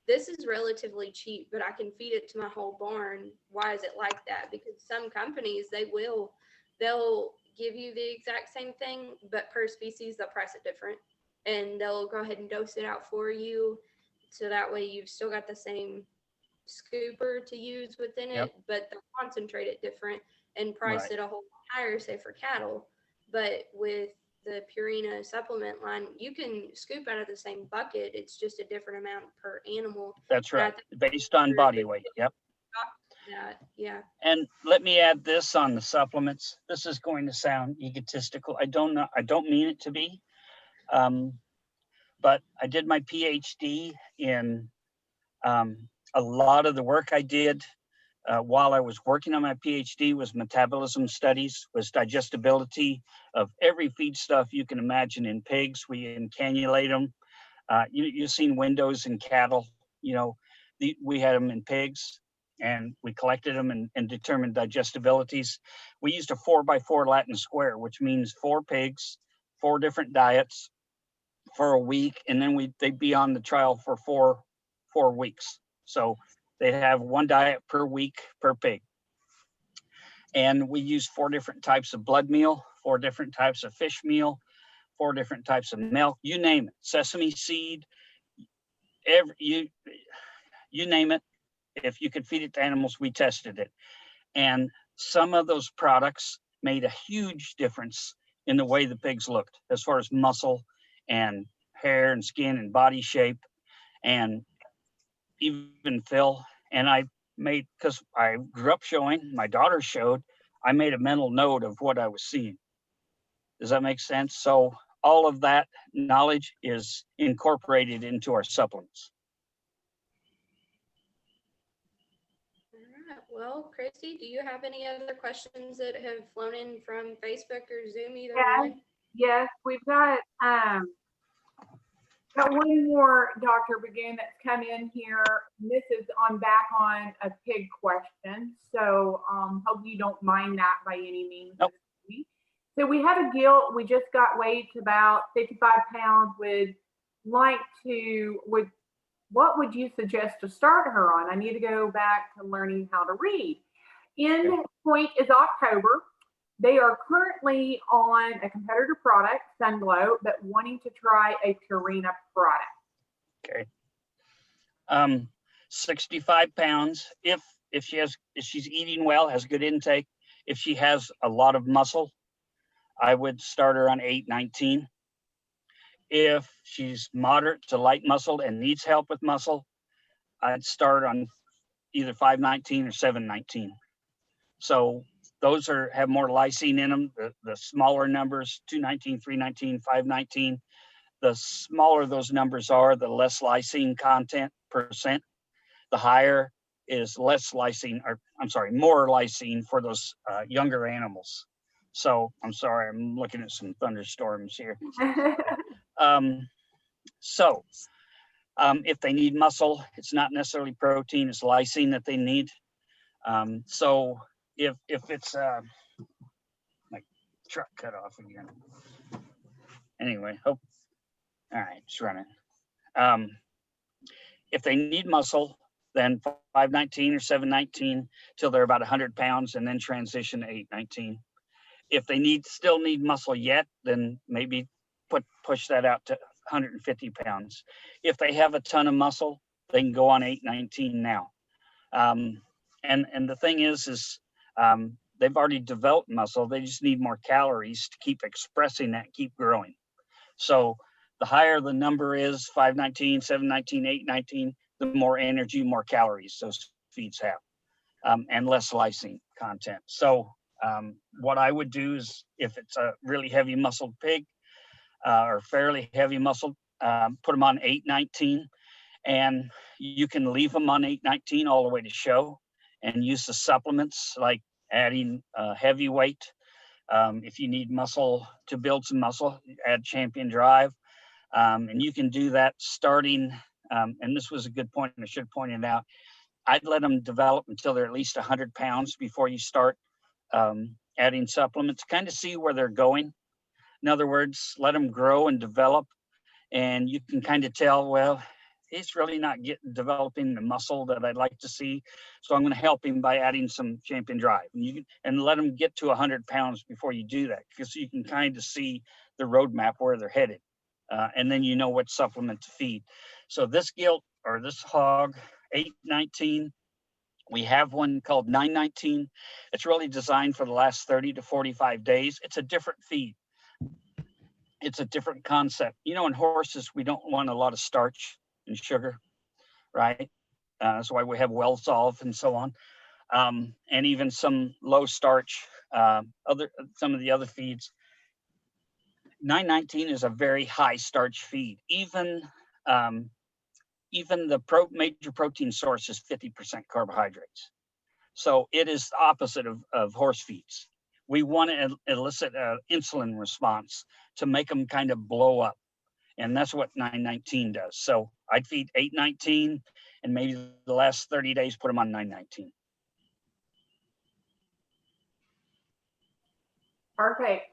this is relatively cheap, but I can feed it to my whole barn. Why is it like that? Because some companies, they'll give you the exact same thing, but per species, they'll price it different. And they'll go ahead and dose it out for you. So that way you've still got the same scooper to use within it, but they'll concentrate it different and price it a whole lot higher, say for cattle. But with the Purina supplement line, you can scoop out of the same bucket. It's just a different amount per animal. That's right. Based on body weight. Yep. Yeah. And let me add this on the supplements. This is going to sound egotistical. I don't mean it to be. But I did my PhD in A lot of the work I did while I was working on my PhD was metabolism studies, was digestibility of every feedstuff you can imagine in pigs. We encannulate them. You've seen windows in cattle, we had them in pigs, and we collected them and determined digestibilities. We used a 4x4 Latin square, which means 4 pigs, 4 different diets for a week, and then they'd be on the trial for four weeks. So they'd have 1 diet per week per pig. And we used 4 different types of blood meal, 4 different types of fish meal, 4 different types of milk, you name it, sesame seed, you name it. If you could feed it to animals, we tested it. And some of those products made a huge difference in the way the pigs looked, as far as muscle and hair and skin and body shape and even fill. And I made, because I grew up showing, my daughter showed, I made a mental note of what I was seeing. Does that make sense? So all of that knowledge is incorporated into our supplements. All right. Well, Christy, do you have any other questions that have flown in from Facebook or Zoom, either one? Yes, we've got one more, Dr. Burgoon, that's come in here. This is back on a pig question. So hope you don't mind that by any means. Nope. So we have a gilt. We just got weighed to about 55 pounds. What would you suggest to start her on? I need to go back to learning how to read. End point is October. They are currently on a competitor product, Sunglow, but wanting to try a Purina product. Okay. 65 pounds. If she's eating well, has good intake, if she has a lot of muscle, I would start her on 819. If she's moderate to light muscled and needs help with muscle, I'd start on either 519 or 719. So those have more lysine in them. The smaller numbers, 219, 319, 519, the smaller those numbers are, the less lysine content percent. The higher is less lysine, or I'm sorry, more lysine for those younger animals. So I'm sorry, I'm looking at some thunderstorms here. If they need muscle, it's not necessarily protein, it's lysine that they need. So if it's my truck cut off again. Anyway, all right, it's running. If they need muscle, then 519 or 719 till they're about 100 pounds, and then transition to 819. If they still need muscle yet, then maybe push that out to 150 pounds. If they have a ton of muscle, they can go on 819 now. And the thing is they've already developed muscle. They just need more calories to keep expressing that, keep growing. So the higher the number is, 519, 719, 819, the more energy, more calories those feeds have, and less lysine content. So what I would do is, if it's a really heavy muscled pig or fairly heavy muscled, put them on 819, and you can leave them on 819 all the way to show and use the supplements like adding heavy weight. If you need muscle to build some muscle, add Champion Drive. And you can do that starting, and this was a good point, and I should point it out, I'd let them develop until they're at least 100 pounds before you start adding supplements, kind of see where they're going. In other words, let them grow and develop, and you can kind of tell, well, he's really not developing the muscle that I'd like to see, so I'm going to help him by adding some Champion Drive. And let them get to 100 pounds before you do that, because you can kind of see the roadmap where they're headed, and then you know what supplement to feed. So this gilt, or this hog, 819. We have one called 919. It's really designed for the last 30 to 45 days. It's a different feed. It's a different concept. In horses, we don't want a lot of starch and sugar, right? That's why we have Well-Solve and so on. And even some low starch, some of the other feeds. 919 is a very high starch feed. Even even the major protein source is 50% carbohydrates. So it is the opposite of horse feeds. We want to elicit an insulin response to make them kind of blow up. And that's what 919 does. So I'd feed 819 and maybe the last 30 days, put them on 919. Perfect.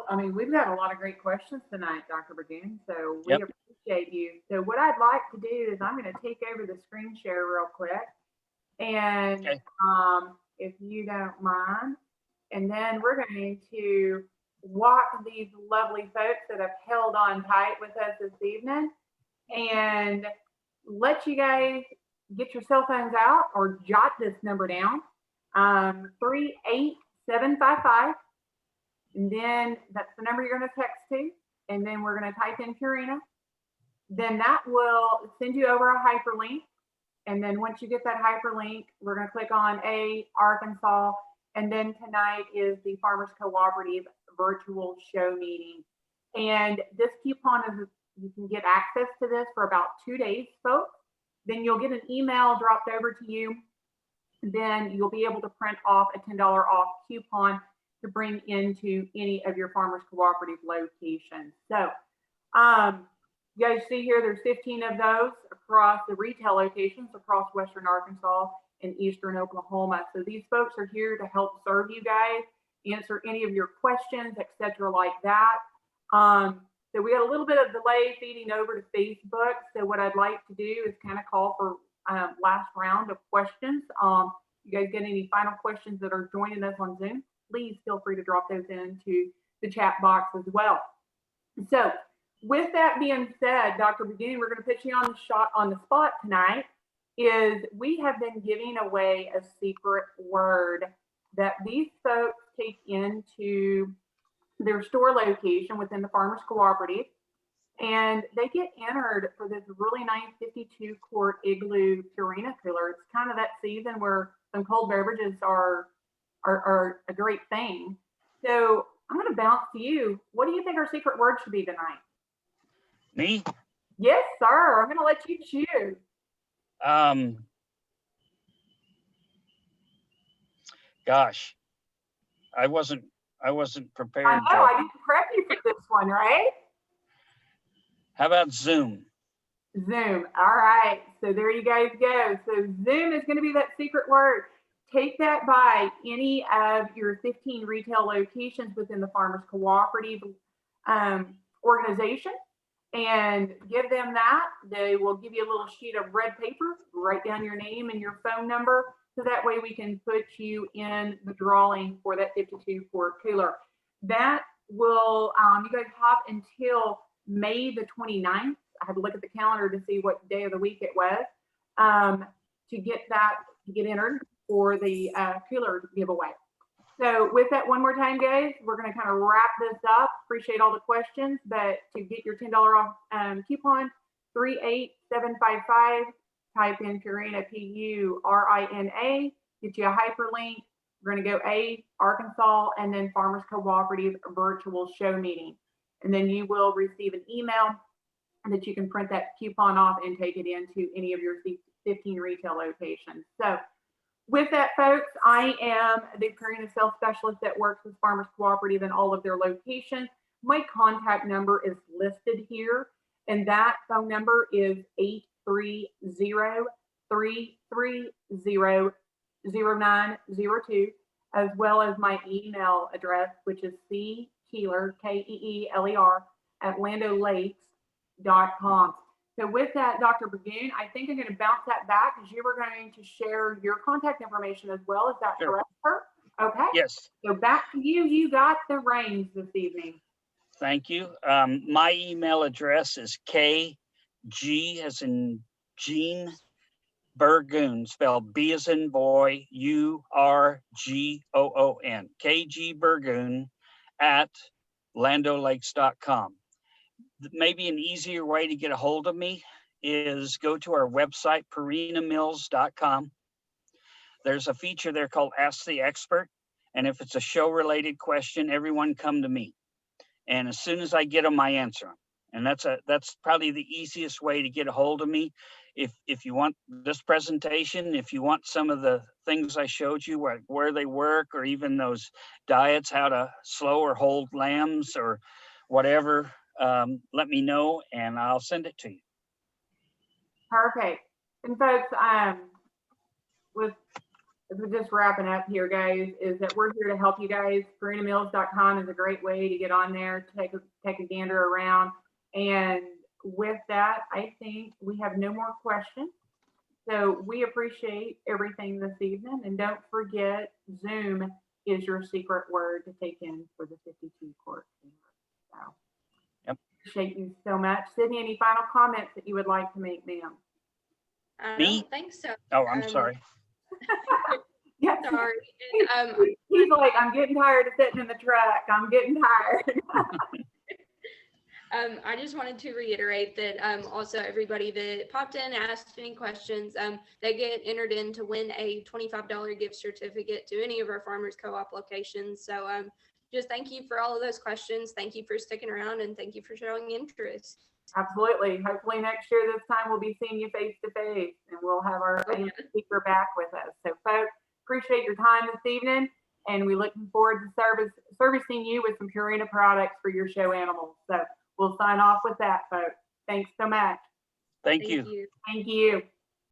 I mean, we've got a lot of great questions tonight, Dr. Burgoon, so we Yep. appreciate you. So what I'd like to do is I'm going to take over the screen share real quick. And Okay. if you don't mind, and then we're going to walk these lovely folks that have held on tight with us this evening and let you guys get your cell phones out or jot this number down, 38755. And then that's the number you're going to text to. And then we're going to type in Purina. Then that will send you over a hyperlink. And then once you get that hyperlink, we're going to click on Arkansas. And then tonight is the Farmers Cooperative virtual show meeting. And this coupon is, you can get access to this for about 2 days, folks. Then you'll get an email dropped over to you. Then you'll be able to print off a $10 off coupon to bring into any of your Farmers Cooperative locations. So you guys see here, there's 15 of those across the retail locations across Western Arkansas and Eastern Oklahoma. So these folks are here to help serve you guys, answer any of your questions, etc., like that. So we had a little bit of delay feeding over to Facebook. So what I'd like to do is kind of call for last round of questions. You guys get any final questions that are joining us on Zoom, please feel free to drop those into the chat box as well. So with that being said, Dr. Burgoon, we're going to put you on the spot tonight. Is we have been giving away a secret word that these folks take into their store location within the Farmers Cooperative, and they get entered for this really nice 52-quart Igloo Purina cooler. It's kind of that season where some cold beverages are a great thing. So I'm going to bounce to you. What do you think our secret word should be tonight? Me? Yes, sir. I'm going to let you choose. Gosh, I wasn't prepared. I know, I didn't prep you for this one, right? How about Zoom? Zoom. All right. So there you guys go. So Zoom is going to be that secret word. Take that by any of your 15 retail locations within the Farmers Cooperative organization and give them that. They will give you a little sheet of red paper, write down your name and your phone number, so that way we can put you in the drawing for that 52-quart cooler. That will, you guys have until May the 29th. I had to look at the calendar to see what day of the week it was, to get entered for the cooler giveaway. So with that, one more time, guys, we're going to kind of wrap this up. Appreciate all the questions, but to get your $10 off coupon, 38755, type in Purina, Purina, get you a hyperlink. We're going to go Arkansas, and then Farmers Cooperative virtual show meeting. And then you will receive an email that you can print that coupon off and take it into any of your 15 retail locations. So with that, folks, I am the Purina sales specialist that works with Farmers Cooperative in all of their locations. My contact number is listed here, and that phone number is 830-330-0902, as well as my email address, which is ckeeler, Keeler, @landolakes.com. So with that, Dr. Burgoon, I think I'm going to bounce that back because you were going to share your contact information as well. Is that correct, sir? Okay. Yes. So back to you. You got the reins this evening. Thank you. My email address is KG as in Jean Burgoon, spelled B as in boy, URGOON, KG Burgoon @landolakes.com. Maybe an easier way to get a hold of me is go to our website, purinamills.com. There's a feature there called Ask the Expert. And if it's a show related question, everyone come to me. And as soon as I get them, I answer them. And that's probably the easiest way to get a hold of me. If you want this presentation, if you want some of the things I showed you, where they work, or even those diets, how to slow or hold lambs or whatever, let me know and I'll send it to you. Perfect. And folks, with we're just wrapping up here, guys, is that we're here to help you guys. PurinaMills.com is a great way to get on there, take a gander around. And with that, I think we have no more questions. So we appreciate everything this evening. And don't forget, Zoom is your secret word to take in for the 52 course. So yep. Appreciate you so much. Sydney, any final comments that you would like to make, ma'am? I Me? don't think so. Oh, I'm sorry. Yeah. Sorry. And, He's like, I'm getting tired of sitting in the truck. I'm getting tired. I just wanted to reiterate that also everybody that popped in, asked any questions, they get entered in to win a $25 gift certificate to any of our Farmers Co-op locations. So just thank you for all of those questions. Thank you for sticking around, and thank you for showing interest. Absolutely. Hopefully next year this time we'll be seeing you face to face, and we'll have our speaker back with us. So folks, appreciate your time this evening, and we're looking forward to servicing you with some Purina products for your show animals. So we'll sign off with that, folks. Thanks so much. Thank you. Thank you.